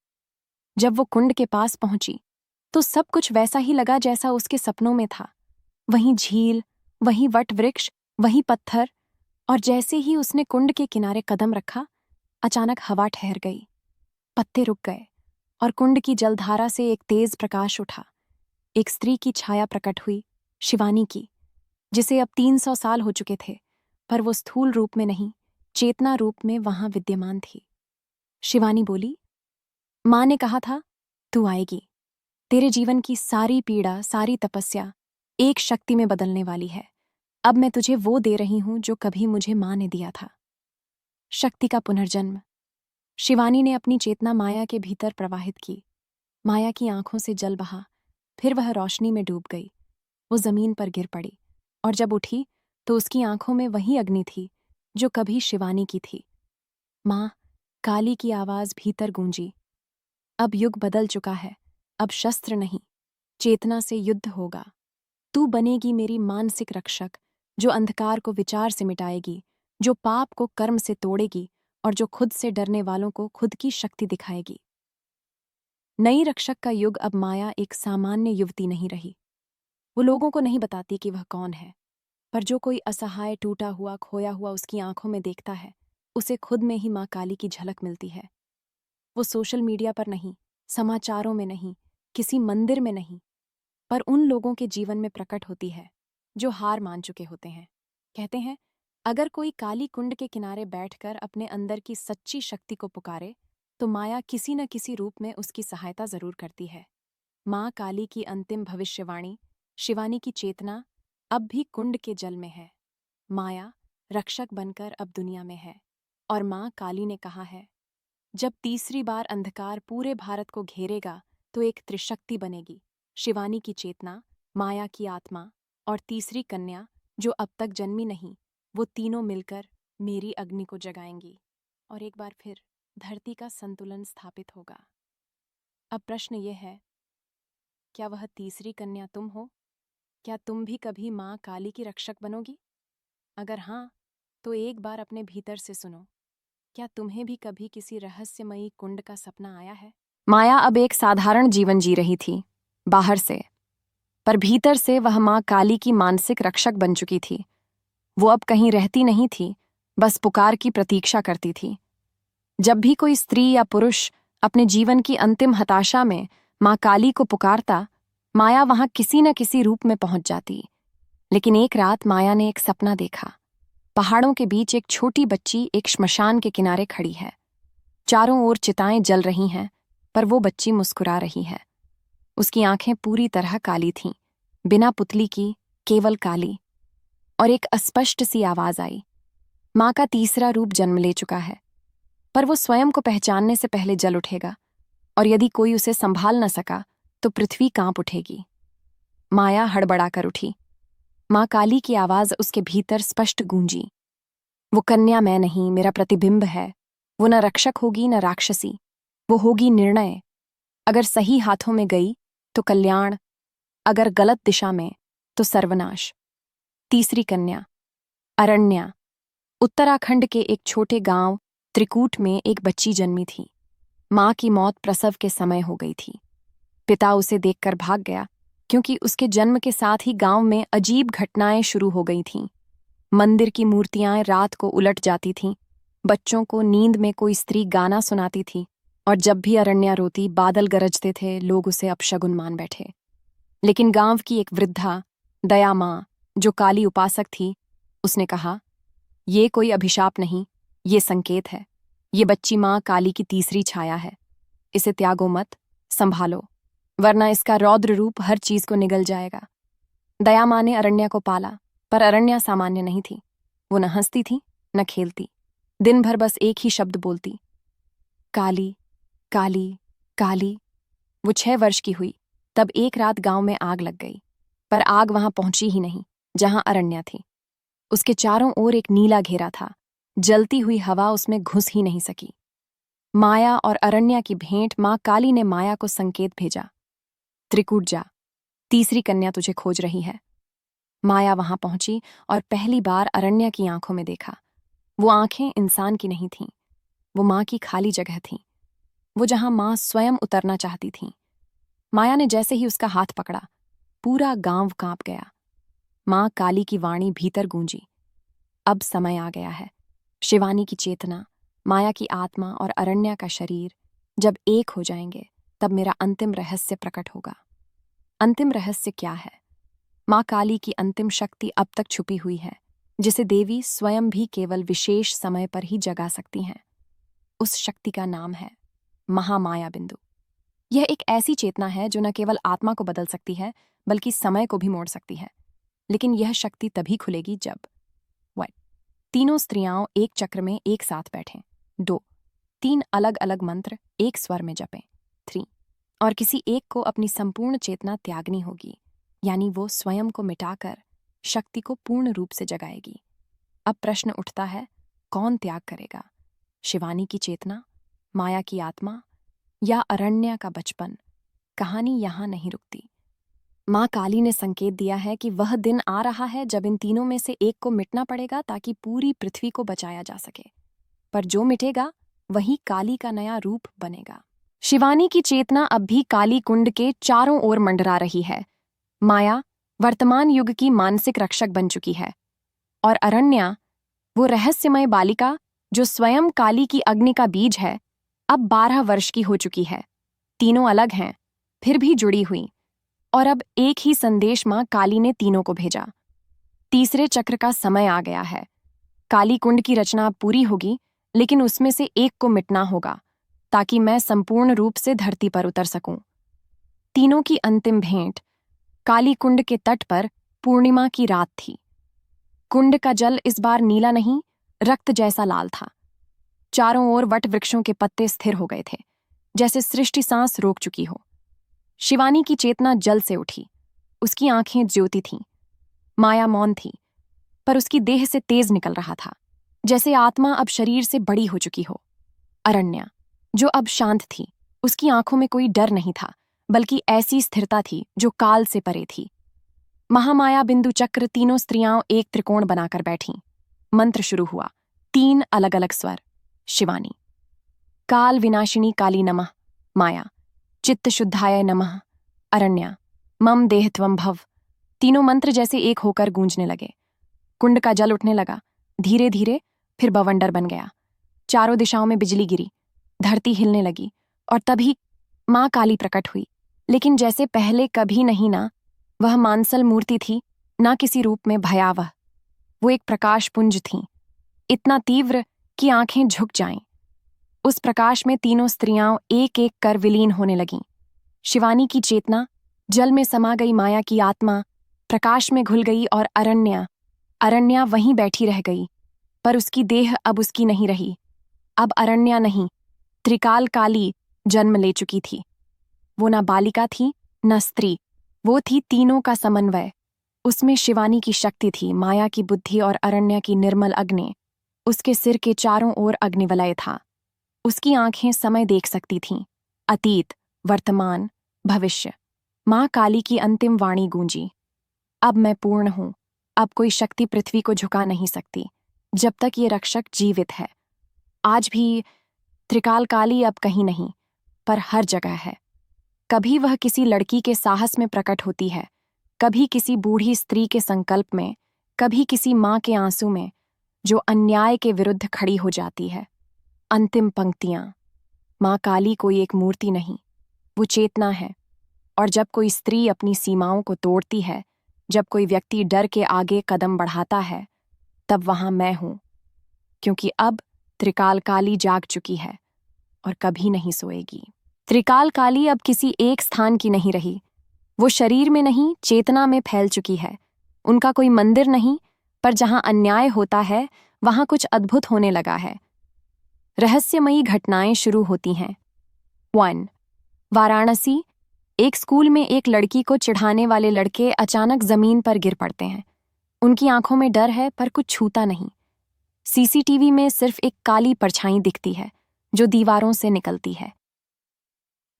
जब वो कुंड के पास पहुंची तो सब कुछ वैसा ही लगा जैसा उसके सपनों में था। वहीं झील, वहीं वट वृक्ष, वहीं पत्थर, और जैसे ही उसने कुंड के किनारे कदम रखा, अचानक हवा ठहर गई, पत्ते रुक गए, और कुंड की जलधारा से एक तेज प्रकाश उठा। एक स्त्री की छाया प्रकट हुई, शिवानी की, जिसे अब 300 साल हो चुके थे, पर वो स्थूल रूप में नहीं, चेतना रूप में वहां विद्यमान थी। शिवानी बोली, माँ ने कहा था तू आएगी, तेरे जीवन की सारी पीड़ा, सारी तपस्या एक शक्ति में बदलने वाली है। अब मैं तुझे वो दे रही हूं जो कभी मुझे माँ ने दिया था, शक्ति का पुनर्जन्म। शिवानी ने अपनी चेतना माया के भीतर प्रवाहित की। माया की आंखों से जल बहा, फिर वह रोशनी में डूब गई। वो जमीन पर गिर पड़ी, और जब उठी तो उसकी आंखों में वही अग्नि थी जो कभी शिवानी की थी। माँ, काली की आवाज भीतर गूंजी, अब युग बदल चुका है, अब शस्त्र नहीं, चेतना से युद्ध होगा। तू बनेगी मेरी मानसिक रक्षक, जो अंधकार को विचार से मिटाएगी, जो पाप को कर्म से तोड़ेगी, और जो खुद से डरने वालों को खुद की शक्ति दिखाएगी। नई रक्षक का युग। अब माया एक सामान्य युवती नहीं रही। वो लोगों को नहीं बताती कि वह कौन है, पर जो कोई असहाय, टूटा हुआ, खोया हुआ उसकी आंखों में देखता है, उसे खुद में ही माँ काली की झलक मिलती है। वो सोशल मीडिया पर नहीं, समाचारों में नहीं, किसी मंदिर में नहीं, पर उन लोगों के जीवन में प्रकट होती है जो हार मान चुके होते हैं। कहते हैं, अगर कोई काली कुंड के किनारे बैठकर अपने अंदर की सच्ची शक्ति को पुकारे तो माया किसी न किसी रूप में उसकी सहायता जरूर करती है। माँ काली की अंतिम भविष्यवाणी, शिवानी की चेतना अब भी कुंड के जल में है। माया रक्षक बनकर अब दुनिया में है और माँ काली ने कहा है, जब तीसरी बार अंधकार पूरे भारत को घेरेगा तो एक त्रिशक्ति बनेगी, शिवानी की चेतना, माया की आत्मा और तीसरी कन्या जो अब तक जन्मी नहीं, वो तीनों मिलकर मेरी अग्नि को जगाएंगी और एक बार फिर धरती का संतुलन स्थापित होगा। अब प्रश्न ये है, क्या वह तीसरी कन्या तुम हो? क्या तुम भी कभी माँ काली की रक्षक बनोगी? अगर हाँ, तो एक बार अपने भीतर से सुनो, क्या तुम्हें भी कभी किसी रहस्यमयी कुंड का सपना आया है? माया अब एक साधारण जीवन जी रही थी, बाहर से, पर भीतर से वह माँ काली की मानसिक रक्षक बन चुकी थी। वो अब कहीं रहती नहीं थी, बस पुकार की प्रतीक्षा करती थी। जब भी कोई स्त्री या पुरुष अपने जीवन की अंतिम हताशा में माँ काली को पुकारता, माया वहां किसी न किसी रूप में पहुंच जाती। लेकिन एक रात माया ने एक सपना देखा। पहाड़ों के बीच एक छोटी बच्ची एक श्मशान के किनारे खड़ी है। चारों ओर चिताएं जल रही हैं, पर वो बच्ची मुस्कुरा रही है। उसकी आंखें पूरी तरह काली थीं, बिना पुतली की, केवल काली। और एक अस्पष्ट सी आवाज आई, माँ का तीसरा रूप जन्म ले चुका है, पर वो स्वयं को पहचानने से पहले जल उठेगा, और यदि कोई उसे संभाल न सका तो पृथ्वी कांप उठेगी। माया हड़बड़ाकर उठी। माँ काली की आवाज उसके भीतर स्पष्ट गूंजी, वो कन्या मैं नहीं, मेरा प्रतिबिंब है। वो न रक्षक होगी न राक्षसी, वो होगी निर्णय। अगर सही हाथों में गई तो कल्याण, अगर गलत दिशा में तो सर्वनाश। तीसरी कन्या, अरण्या। उत्तराखंड के एक छोटे गांव त्रिकूट में एक बच्ची जन्मी थी। माँ की मौत प्रसव के समय हो गई थी। पिता उसे देखकर भाग गया, क्योंकि उसके जन्म के साथ ही गांव में अजीब घटनाएं शुरू हो गई थीं। मंदिर की मूर्तियां रात को उलट जाती थीं, बच्चों को नींद में कोई स्त्री गाना सुनाती थी, और जब भी अरण्या रोती बादल गरजते थे, लोग उसे अपशगुन मान बैठे। लेकिन गांव की एक वृद्धा, दया माँ, जो काली उपासक थी, उसने कहा, ये कोई अभिशाप नहीं, ये संकेत है। ये बच्ची माँ काली की तीसरी छाया है। इसे त्यागो मत, संभालो, वरना इसका रौद्र रूप हर चीज को निगल जाएगा। दया माँ ने अरण्या को पाला, पर अरण्या सामान्य नहीं थी। वो न हंसती थी न खेलती, दिन भर बस एक ही शब्द बोलती, काली काली काली। वो 6 वर्ष की हुई तब एक रात गांव में आग लग गई, पर आग वहां पहुंची ही नहीं जहां अरण्या थी। उसके चारों ओर एक नीला घेरा था, जलती हुई हवा उसमें घुस ही नहीं सकी। माया और अरण्या की भेंट, माँ काली ने माया को संकेत भेजा, त्रिकूट जा, तीसरी कन्या तुझे खोज रही है। माया वहां पहुंची और पहली बार अरण्या की आंखों में देखा। वो आंखें इंसान की नहीं थीं, वो माँ की खाली जगह थीं, वो जहां माँ स्वयं उतरना चाहती थीं। माया ने जैसे ही उसका हाथ पकड़ा, पूरा गांव कांप गया। माँ काली की वाणी भीतर गूंजी, अब समय आ गया है। शिवानी की चेतना, माया की आत्मा और अरण्या का शरीर जब एक हो जाएंगे, तब मेरा अंतिम रहस्य प्रकट होगा। अंतिम रहस्य क्या है? माँ काली की अंतिम शक्ति अब तक छुपी हुई है, जिसे देवी स्वयं भी केवल विशेष समय पर ही जगा सकती हैं। उस शक्ति का नाम है महामाया बिंदु। यह एक ऐसी चेतना है जो न केवल आत्मा को बदल सकती है, बल्कि समय को भी मोड़ सकती है। लेकिन यह शक्ति तभी खुलेगी जब तीनों स्त्रियां एक चक्र में एक साथ बैठें, 2, 3 अलग अलग मंत्र एक स्वर में जपें, 3, और किसी एक को अपनी संपूर्ण चेतना त्यागनी होगी, यानी वो स्वयं को मिटाकर शक्ति को पूर्ण रूप से जगाएगी। अब प्रश्न उठता है, कौन त्याग करेगा? शिवानी की चेतना, माया की आत्मा या अरण्या का बचपन? कहानी यहां नहीं रुकती। माँ काली ने संकेत दिया है कि वह दिन आ रहा है जब इन तीनों में से एक को मिटना पड़ेगा ताकि पूरी पृथ्वी को बचाया जा सके। पर जो मिटेगा वही काली का नया रूप बनेगा। शिवानी की चेतना अब भी काली कुंड के चारों ओर मंडरा रही है। माया वर्तमान युग की मानसिक रक्षक बन चुकी है, और अरण्या, वो रहस्यमय बालिका जो स्वयं काली की अग्नि का बीज है, अब 12 वर्ष की हो चुकी है। तीनों अलग हैं, फिर भी जुड़ी हुई। और अब एक ही संदेश मां काली ने तीनों को भेजा। तीसरे चक्र का समय आ गया है। काली कुंड की रचना अब पूरी होगी, लेकिन उसमें से एक को मिटना होगा, ताकि मैं संपूर्ण रूप से धरती पर उतर सकूं। तीनों की अंतिम भेंट काली कुंड के तट पर पूर्णिमा की रात थी। कुंड का जल इस बार नीला नहीं, रक्त जैसा लाल था। चारों ओर वट वृक्षों के पत्ते स्थिर हो गए थे, जैसे सृष्टि सांस रोक चुकी हो। शिवानी की चेतना जल से उठी। उसकी आंखें ज्योति थीं। माया मौन थी, पर उसकी देह से तेज निकल रहा था, जैसे आत्मा अब शरीर से बड़ी हो चुकी हो। अरण्या, जो अब शांत थी, उसकी आंखों में कोई डर नहीं था, बल्कि ऐसी स्थिरता थी जो काल से परे थी। महामाया बिंदु चक्र तीनों स्त्रियां एक त्रिकोण बनाकर बैठीं। मंत्र शुरू हुआ। 3 अलग अलग स्वर। शिवानी, काल विनाशिनी काली नमः। माया, चित्त शुद्धाय नमः। अरण्या, मम देह त्वं भव। तीनों मंत्र जैसे एक होकर गूंजने लगे। कुंड का जल उठने लगा, धीरे धीरे, फिर बवंडर बन गया। चारों दिशाओं में बिजली गिरी, धरती हिलने लगी, और तभी मां काली प्रकट हुई। लेकिन जैसे पहले कभी नहीं ना, वह मानसल मूर्ति थी, ना किसी रूप में भयावह। वो एक प्रकाश पुंज थी, इतना तीव्र कि आंखें झुक जाएं। उस प्रकाश में तीनों स्त्रियां एक एक कर विलीन होने लगीं। शिवानी की चेतना जल में समा गई, माया की आत्मा प्रकाश में घुल गई, और अरण्या वहीं बैठी रह गई। पर उसकी देह अब उसकी नहीं रही। अब अरण्या नहीं, त्रिकाल काली जन्म ले चुकी थी। वो न बालिका थी, न स्त्री, वो थी तीनों का समन्वय। उसमें शिवानी की शक्ति थी, माया की बुद्धि और अरण्या की निर्मल अग्नि। उसके सिर के चारों ओर अग्निवलय था। उसकी आंखें समय देख सकती थीं, अतीत, वर्तमान, भविष्य। मां काली की अंतिम वाणी गूंजी, अब मैं पूर्ण हूं। अब कोई शक्ति पृथ्वी को झुका नहीं सकती, जब तक ये रक्षक जीवित है। आज भी त्रिकाल काली अब कहीं नहीं, पर हर जगह है। कभी वह किसी लड़की के साहस में प्रकट होती है, कभी किसी बूढ़ी स्त्री के संकल्प में, कभी किसी मां के आंसू में, जो अन्याय के विरुद्ध खड़ी हो जाती है। अंतिम पंक्तियां। मां काली कोई एक मूर्ति नहीं, वो चेतना है। और जब कोई स्त्री अपनी सीमाओं को तोड़ती है, जब कोई व्यक्ति डर के आगे कदम बढ़ाता है, तब वहां मैं हूं। क्योंकि अब त्रिकाल काली जाग चुकी है और कभी नहीं सोएगी। त्रिकाल काली अब किसी एक स्थान की नहीं रही। वो शरीर में नहीं, चेतना में फैल चुकी है। उनका कोई मंदिर नहीं, पर जहां अन्याय होता है, वहां कुछ अद्भुत होने लगा है। रहस्यमयी घटनाएं शुरू होती हैं। 1. वाराणसी। एक स्कूल में एक लड़की को चिढ़ाने वाले लड़के अचानक जमीन पर गिर पड़ते हैं। उनकी आंखों में डर है, पर कुछ छूता नहीं। सीसीटीवी में सिर्फ एक काली परछाई दिखती है, जो दीवारों से निकलती है।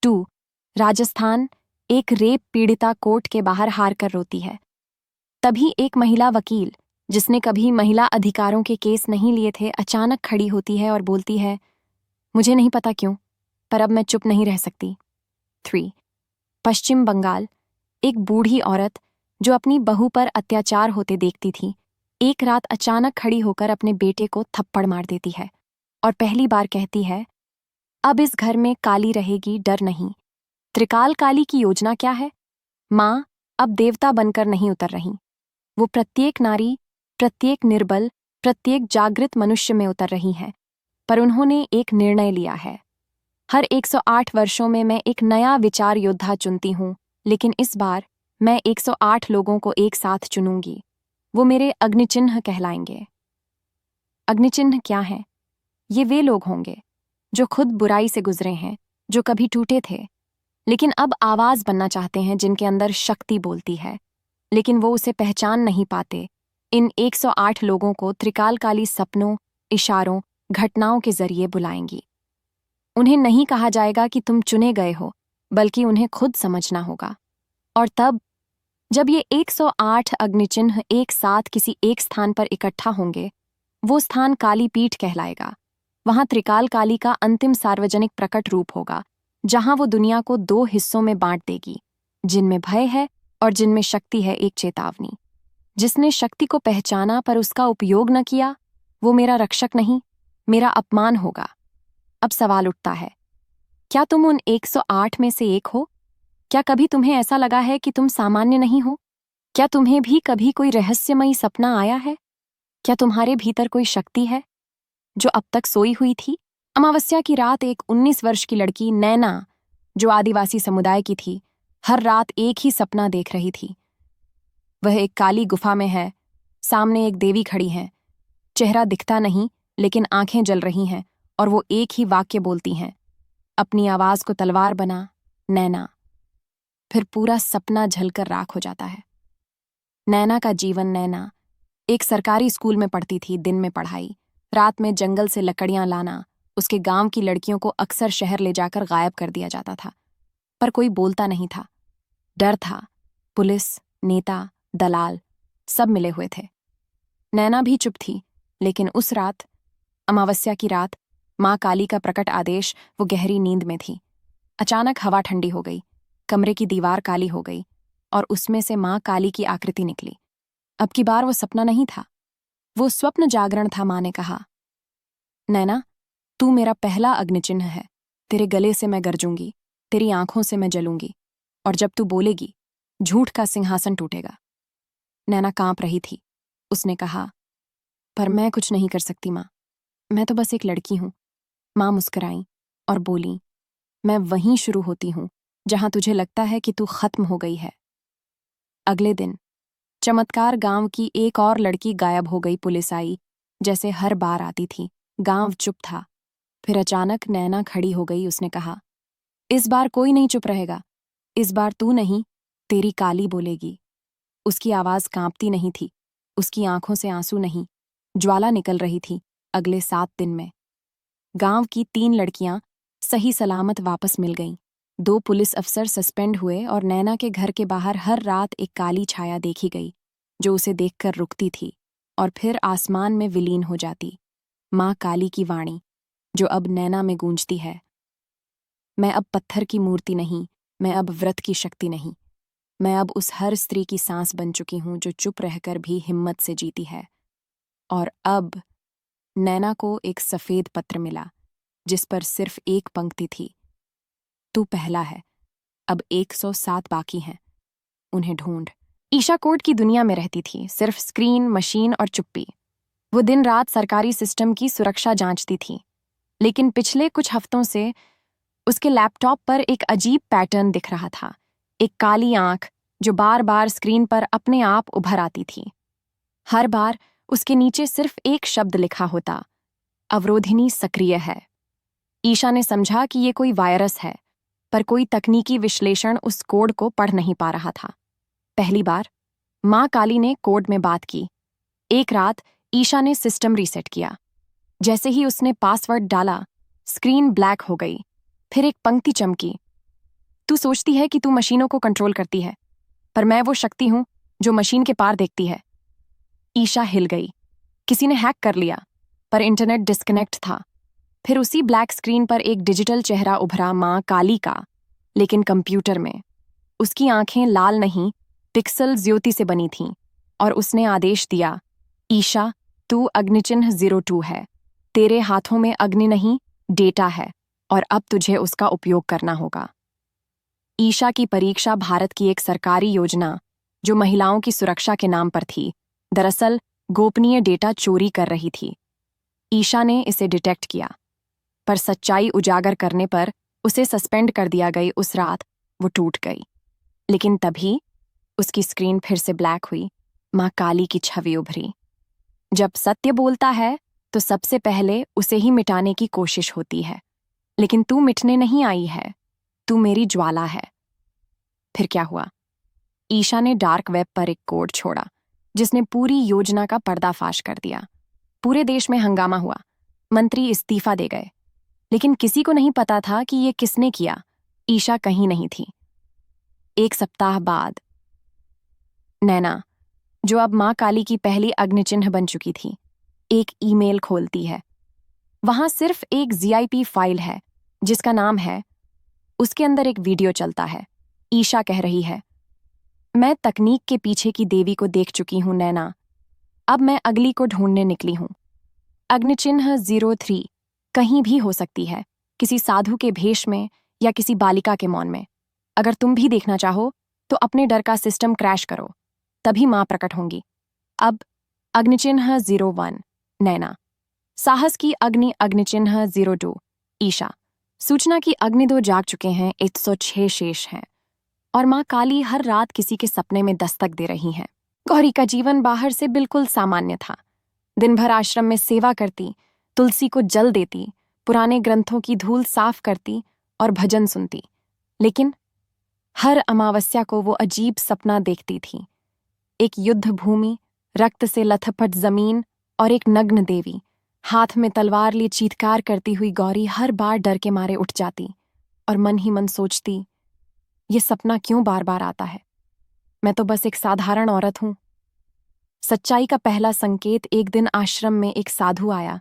2. राजस्थान। एक रेप पीड़िता कोर्ट के बाहर हार कर रोती है। तभी एक महिला वकील, जिसने कभी महिला अधिकारों के केस नहीं लिए थे, अचानक खड़ी होती है और बोलती है, मुझे नहीं पता क्यों, पर अब मैं चुप नहीं रह सकती। 3. पश्चिम बंगाल। एक बूढ़ी औरत, जो अपनी बहू पर अत्याचार होते देखती थी, एक रात अचानक खड़ी होकर अपने बेटे को थप्पड़ मार देती है और पहली बार कहती है, अब इस घर में काली रहेगी, डर नहीं। त्रिकाल काली की योजना क्या है? मां अब देवता बनकर नहीं उतर रही। वो प्रत्येक नारी, प्रत्येक निर्बल, प्रत्येक जागृत मनुष्य में उतर रही हैं। पर उन्होंने एक निर्णय लिया है। हर 108 वर्षों में मैं एक नया विचार योद्धा चुनती हूं, लेकिन इस बार मैं 108 लोगों को एक साथ चुनूंगी। वो मेरे अग्निचिन्ह कहलाएंगे। अग्निचिन्ह क्या है? ये वे लोग होंगे जो खुद बुराई से गुजरे हैं, जो कभी टूटे थे, लेकिन अब आवाज बनना चाहते हैं, जिनके अंदर शक्ति बोलती है, लेकिन वो उसे पहचान नहीं पाते। इन 108 लोगों को त्रिकालकाली सपनों, इशारों, घटनाओं के जरिए बुलाएंगी। उन्हें नहीं कहा जाएगा कि तुम चुने गए हो, बल्कि उन्हें खुद समझना होगा। और तब जब ये 108 अग्निचिन्ह एक साथ किसी एक स्थान पर इकट्ठा होंगे, वो स्थान काली पीठ कहलाएगा। वहां त्रिकाल काली का अंतिम सार्वजनिक प्रकट रूप होगा, जहां वो दुनिया को 2 हिस्सों में बांट देगी, जिनमें भय है और जिनमें शक्ति है, एक चेतावनी। जिसने शक्ति को पहचाना पर उसका उपयोग न किया, वो मेरा रक्षक नहीं, मेरा अपमान होगा। अब सवाल उठता है, क्या तुम उन 108 में से एक हो? क्या कभी तुम्हें ऐसा लगा है कि तुम सामान्य नहीं हो? क्या तुम्हें भी कभी कोई रहस्यमयी सपना आया है? क्या तुम्हारे भीतर कोई शक्ति है जो अब तक सोई हुई थी? अमावस्या की रात एक 19 वर्ष की लड़की नैना, जो आदिवासी समुदाय की थी, हर रात एक ही सपना देख रही थी। वह एक काली गुफा में है, सामने एक देवी खड़ी है, चेहरा दिखता नहीं लेकिन आंखें जल रही हैं और वो एक ही वाक्य बोलती हैं, अपनी आवाज को तलवार बना, नैना। फिर पूरा सपना झलकर राख हो जाता है। नैना का जीवन। नैना एक सरकारी स्कूल में पढ़ती थी। दिन में पढ़ाई, रात में जंगल से लकड़ियां लाना। उसके गांव की लड़कियों को अक्सर शहर ले जाकर गायब कर दिया जाता था, पर कोई बोलता नहीं था। डर था। पुलिस, नेता, दलाल सब मिले हुए थे। नैना भी चुप थी, लेकिन उस रात, अमावस्या की रात, माँ काली का प्रकट आदेश, वो गहरी नींद में थी। अचानक हवा ठंडी हो गई, कमरे की दीवार काली हो गई और उसमें से माँ काली की आकृति निकली। अब की बार वो सपना नहीं था, वो स्वप्न जागरण था। माँ ने कहा, नैना, तू मेरा पहला अग्निचिन्ह है। तेरे गले से मैं गरजूंगी, तेरी आंखों से मैं जलूंगी, और जब तू बोलेगी, झूठ का सिंहासन टूटेगा। नैना कांप रही थी। उसने कहा, पर मैं कुछ नहीं कर सकती माँ, मैं तो बस एक लड़की हूं। माँ मुस्कुराई और बोली, मैं वहीं शुरू होती हूं जहां तुझे लगता है कि तू खत्म हो गई है। अगले दिन चमत्कार, गांव की एक और लड़की गायब हो गई। पुलिस आई, जैसे हर बार आती थी। गांव चुप था। फिर अचानक नैना खड़ी हो गई। उसने कहा, इस बार कोई नहीं चुप रहेगा। इस बार तू नहीं, तेरी काली बोलेगी। उसकी आवाज कांपती नहीं थी, उसकी आंखों से आंसू नहीं, ज्वाला निकल रही थी। अगले 7 दिन में गांव की 3 लड़कियां सही सलामत वापस मिल गईं। 2 पुलिस अफसर सस्पेंड हुए और नैना के घर के बाहर हर रात एक काली छाया देखी गई, जो उसे देखकर रुकती थी और फिर आसमान में विलीन हो जाती। माँ काली की वाणी, जो अब नैना में गूंजती है, मैं अब पत्थर की मूर्ति नहीं, मैं अब व्रत की शक्ति नहीं, मैं अब उस हर स्त्री की सांस बन चुकी हूं जो चुप रहकर भी हिम्मत से जीती है। और अब नैना को एक सफेद पत्र मिला, जिस पर सिर्फ एक पंक्ति थी, तू पहला है, अब 107 बाकी हैं, उन्हें ढूंढ। ईशा कोड की दुनिया में रहती थी, सिर्फ स्क्रीन, मशीन और चुप्पी। वो दिन रात सरकारी सिस्टम की सुरक्षा जांचती थी, लेकिन पिछले कुछ हफ्तों से उसके लैपटॉप पर एक अजीब पैटर्न दिख रहा था। एक काली आंख जो बार बार स्क्रीन पर अपने आप उभर आती थी। हर बार उसके नीचे सिर्फ एक शब्द लिखा होता, अवरोधिनी सक्रिय है। ईशा ने समझा कि ये कोई वायरस है, पर कोई तकनीकी विश्लेषण उस कोड को पढ़ नहीं पा रहा था। पहली बार माँ काली ने कोड में बात की। एक रात ईशा ने सिस्टम रीसेट किया। जैसे ही उसने पासवर्ड डाला, स्क्रीन ब्लैक हो गई। फिर एक पंक्ति चमकी, तू सोचती है कि तू मशीनों को कंट्रोल करती है, पर मैं वो शक्ति हूं जो मशीन के पार देखती है। ईशा हिल गई। किसी ने हैक कर लिया, पर इंटरनेट डिस्कनेक्ट था। फिर उसी ब्लैक स्क्रीन पर एक डिजिटल चेहरा उभरा, माँ काली का, लेकिन कंप्यूटर में। उसकी आंखें लाल नहीं, पिक्सल ज्योति से बनी थीं, और उसने आदेश दिया, ईशा, तू अग्निचिन्ह 02 है। तेरे हाथों में अग्नि नहीं, डेटा है, और अब तुझे उसका उपयोग करना होगा। ईशा की परीक्षा भारत की एक सरकारी योजना, जो महिलाओं की सुरक्षा के नाम पर थी, दरअसल गोपनीय डेटा चोरी कर रही थी। ईशा ने इसे डिटेक्ट किया, पर सच्चाई उजागर करने पर उसे सस्पेंड कर दिया गई। उस रात वो टूट गई। लेकिन तभी उसकी स्क्रीन फिर से ब्लैक हुई। माँ काली की छवि उभरी। जब सत्य बोलता है तो सबसे पहले उसे ही मिटाने की कोशिश होती है, लेकिन तू मिटने नहीं आई है, तू मेरी ज्वाला है। फिर क्या हुआ? ईशा ने डार्क वेब पर एक कोड छोड़ा, जिसने पूरी योजना का पर्दाफाश कर दिया। पूरे देश में हंगामा हुआ, मंत्री इस्तीफा दे गए, लेकिन किसी को नहीं पता था कि ये किसने किया। ईशा कहीं नहीं थी। 1 सप्ताह बाद नैना, जो अब माँ काली की पहली अग्निचिन्ह बन चुकी थी, एक ईमेल खोलती है। वहां सिर्फ एक जीआईपी फाइल है जिसका नाम है। उसके अंदर एक वीडियो चलता है। ईशा कह रही है, मैं तकनीक के पीछे की देवी को देख चुकी हूं नैना, अब मैं अगली को ढूंढने निकली हूं। अग्निचिन्ह 03 कहीं भी हो सकती है, किसी साधु के भेष में या किसी बालिका के मौन में। अगर तुम भी देखना चाहो तो अपने डर का सिस्टम क्रैश करो, तभी मां प्रकट होंगी। अब अग्निचिन्ह 01 नैना। साहस की अग्नि अग्निचिन्ह 02 ईशा। सूचना की अग्नि 2 जाग चुके हैं, 106 शेष हैं और मां काली हर रात किसी के सपने में दस्तक दे रही हैं। गौरी का जीवन बाहर से बिल्कुल सामान्य था। दिन भर आश्रम में सेवा करती, तुलसी को जल देती, पुराने ग्रंथों की धूल साफ करती और भजन सुनती। लेकिन हर अमावस्या को वो अजीब सपना देखती थी। एक युद्ध भूमि, रक्त से लथपथ जमीन और एक नग्न देवी। हाथ में तलवार लिए चीत्कार करती हुई गौरी हर बार डर के मारे उठ जाती और मन ही मन सोचती, ये सपना क्यों बार बार आता है? मैं तो बस एक साधारण औरत हूं। सच्चाई का पहला संकेत एक दिन आश्रम में एक साधु आया।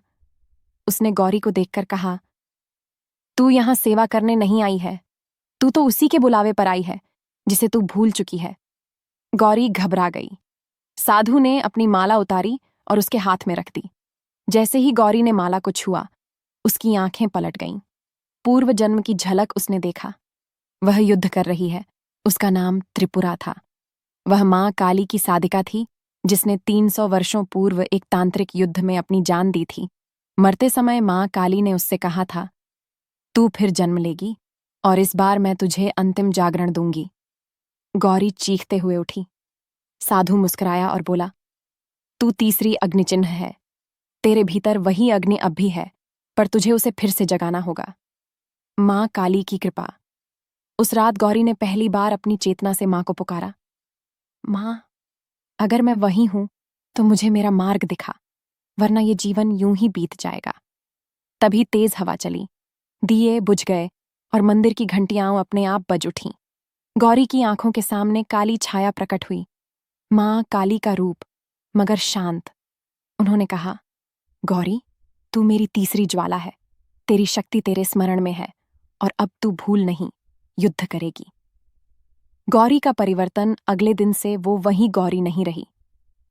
उसने गौरी को देखकर कहा, तू यहां सेवा करने नहीं आई है, तू तो उसी के बुलावे पर आई है जिसे तू भूल चुकी है। गौरी घबरा गई। साधु ने अपनी माला उतारी और उसके हाथ में रख दी। जैसे ही गौरी ने माला को छुआ, उसकी आंखें पलट गईं। पूर्व जन्म की झलक उसने देखा। वह युद्ध कर रही है। उसका नाम त्रिपुरा था। वह मां काली की साधिका थी, जिसने 300 वर्षों पूर्व एक तांत्रिक युद्ध में अपनी जान दी थी। मरते समय मां काली ने उससे कहा था, तू फिर जन्म लेगी और इस बार मैं तुझे अंतिम जागरण दूंगी। गौरी चीखते हुए उठी। साधु मुस्कुराया और बोला, तू तीसरी अग्निचिन्ह है। तेरे भीतर वही अग्नि अब भी है, पर तुझे उसे फिर से जगाना होगा। मां काली की कृपा। उस रात गौरी ने पहली बार अपनी चेतना से मां को पुकारा, मां, अगर मैं वही हूं तो मुझे मेरा मार्ग दिखा, वरना ये जीवन यूं ही बीत जाएगा। तभी तेज हवा चली, दिए बुझ गए और मंदिर की घंटियां अपने आप बज उठीं। गौरी की आंखों के सामने काली छाया प्रकट हुई। मां काली का रूप, मगर शांत। उन्होंने कहा, गौरी, तू मेरी तीसरी ज्वाला है। तेरी शक्ति तेरे स्मरण में है और अब तू भूल नहीं, युद्ध करेगी। गौरी का परिवर्तन अगले दिन से वो वही गौरी नहीं रही।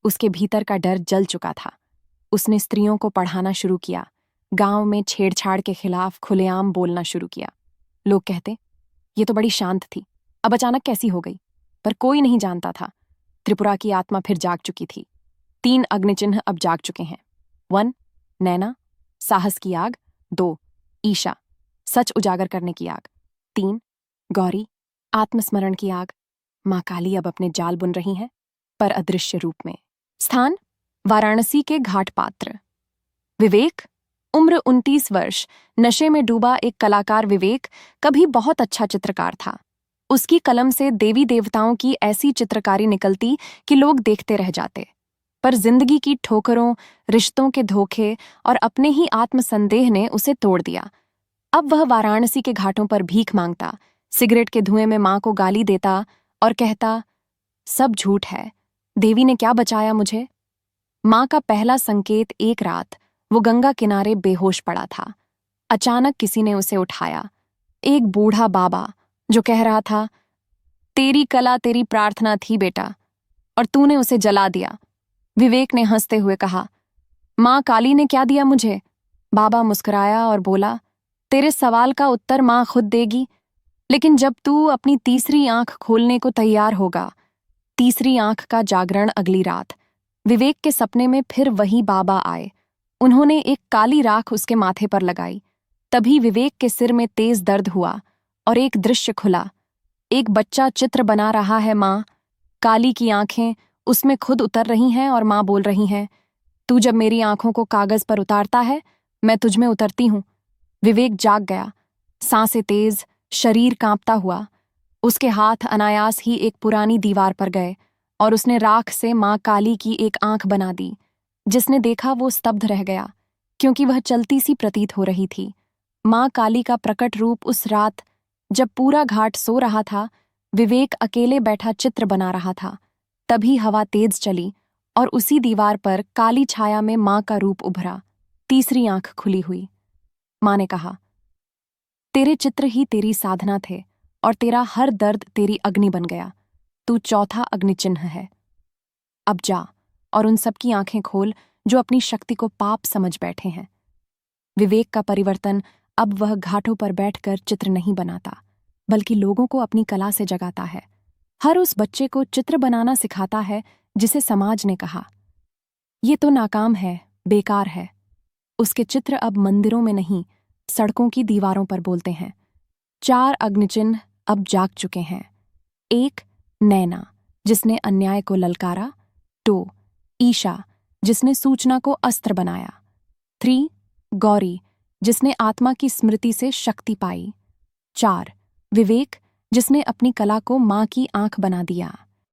उसके भीतर का डर जल चुका था। उसने स्त्रियों को पढ़ाना शुरू किया, गांव में छेड़छाड़ के खिलाफ खुलेआम बोलना शुरू किया। लोग कहते, ये तो बड़ी शांत थी, अब अचानक कैसी हो गई? पर कोई नहीं जानता था, त्रिपुरा की आत्मा फिर जाग चुकी थी। 3 अग्निचिन्ह अब जाग चुके हैं। 1 नैना, साहस की आग। 2 ईशा, सच उजागर करने की आग। 3 गौरी, आत्मस्मरण की आग। मां काली अब अपने जाल बुन रही हैं, पर अदृश्य रूप में। स्थान वाराणसी के घाट पात्र। विवेक, उम्र 29 वर्ष, नशे में डूबा एक कलाकार विवेक कभी बहुत अच्छा चित्रकार था। उसकी कलम से देवी देवताओं की ऐसी चित्रकारी निकलती कि लोग देखते रह जाते। पर जिंदगी की ठोकरों, रिश्तों के धोखे और अपने ही आत्मसंदेह ने उसे तोड़ दिया। अब वह वाराणसी के घाटों पर भीख मांगता, सिगरेट के धुएं में मां को गाली देता और कहता, सब झूठ है, देवी ने क्या बचाया मुझे। मां का पहला संकेत एक रात वो गंगा किनारे बेहोश पड़ा था। अचानक किसी ने उसे उठाया। एक बूढ़ा बाबा जो कह रहा था, तेरी कला तेरी प्रार्थना थी बेटा, और तूने उसे जला दिया। विवेक ने हंसते हुए कहा, मां काली ने क्या दिया मुझे? बाबा मुस्कुराया और बोला, तेरे सवाल का उत्तर मां खुद देगी, लेकिन जब तू अपनी तीसरी आंख खोलने को तैयार होगा। तीसरी आंख का जागरण अगली रात। विवेक के सपने में फिर वही बाबा आए। उन्होंने एक काली राख उसके माथे पर लगाई। तभी विवेक के सिर में तेज दर्द हुआ और एक दृश्य खुला। एक बच्चा चित्र बना रहा है मां, काली की आंखें उसमें खुद उतर रही हैं और मां बोल रही हैं, तू जब मेरी आंखों को कागज पर उतारता है, मैं तुझ में उतरती हूं। विवेक जाग गया, सांसें तेज, शरीर कांपता हुआ। उसके हाथ अनायास ही एक पुरानी दीवार पर गए और उसने राख से मां काली की एक आंख बना दी। जिसने देखा वो स्तब्ध रह गया, क्योंकि वह चलती सी प्रतीत हो रही थी। मां काली का प्रकट रूप उस रात, जब पूरा घाट सो रहा था, विवेक अकेले बैठा चित्र बना रहा था। तभी हवा तेज चली और उसी दीवार पर काली छाया में मां का रूप उभरा। तीसरी आंख खुली हुई। मां ने कहा, तेरे चित्र ही तेरी साधना थे और तेरा हर दर्द तेरी अग्नि बन गया। तू चौथा अग्निचिन्ह है। अब जा और उन सबकी आंखें खोल जो अपनी शक्ति को पाप समझ बैठे हैं। विवेक का परिवर्तन अब वह घाटों पर बैठकर चित्र नहीं बनाता, बल्कि लोगों को अपनी कला से जगाता है। हर उस बच्चे को चित्र बनाना सिखाता है जिसे समाज ने कहा, ये तो नाकाम है, बेकार है। उसके चित्र अब मंदिरों में नहीं, सड़कों की दीवारों पर बोलते हैं। 4 अग्निचिन्ह अब जाग चुके हैं। 1 नैना, जिसने अन्याय को ललकारा। 2 ईशा, जिसने सूचना को अस्त्र बनाया। 3 गौरी, जिसने आत्मा की स्मृति से शक्ति पाई। 4 विवेक, जिसने अपनी कला को मां की आंख बना दिया।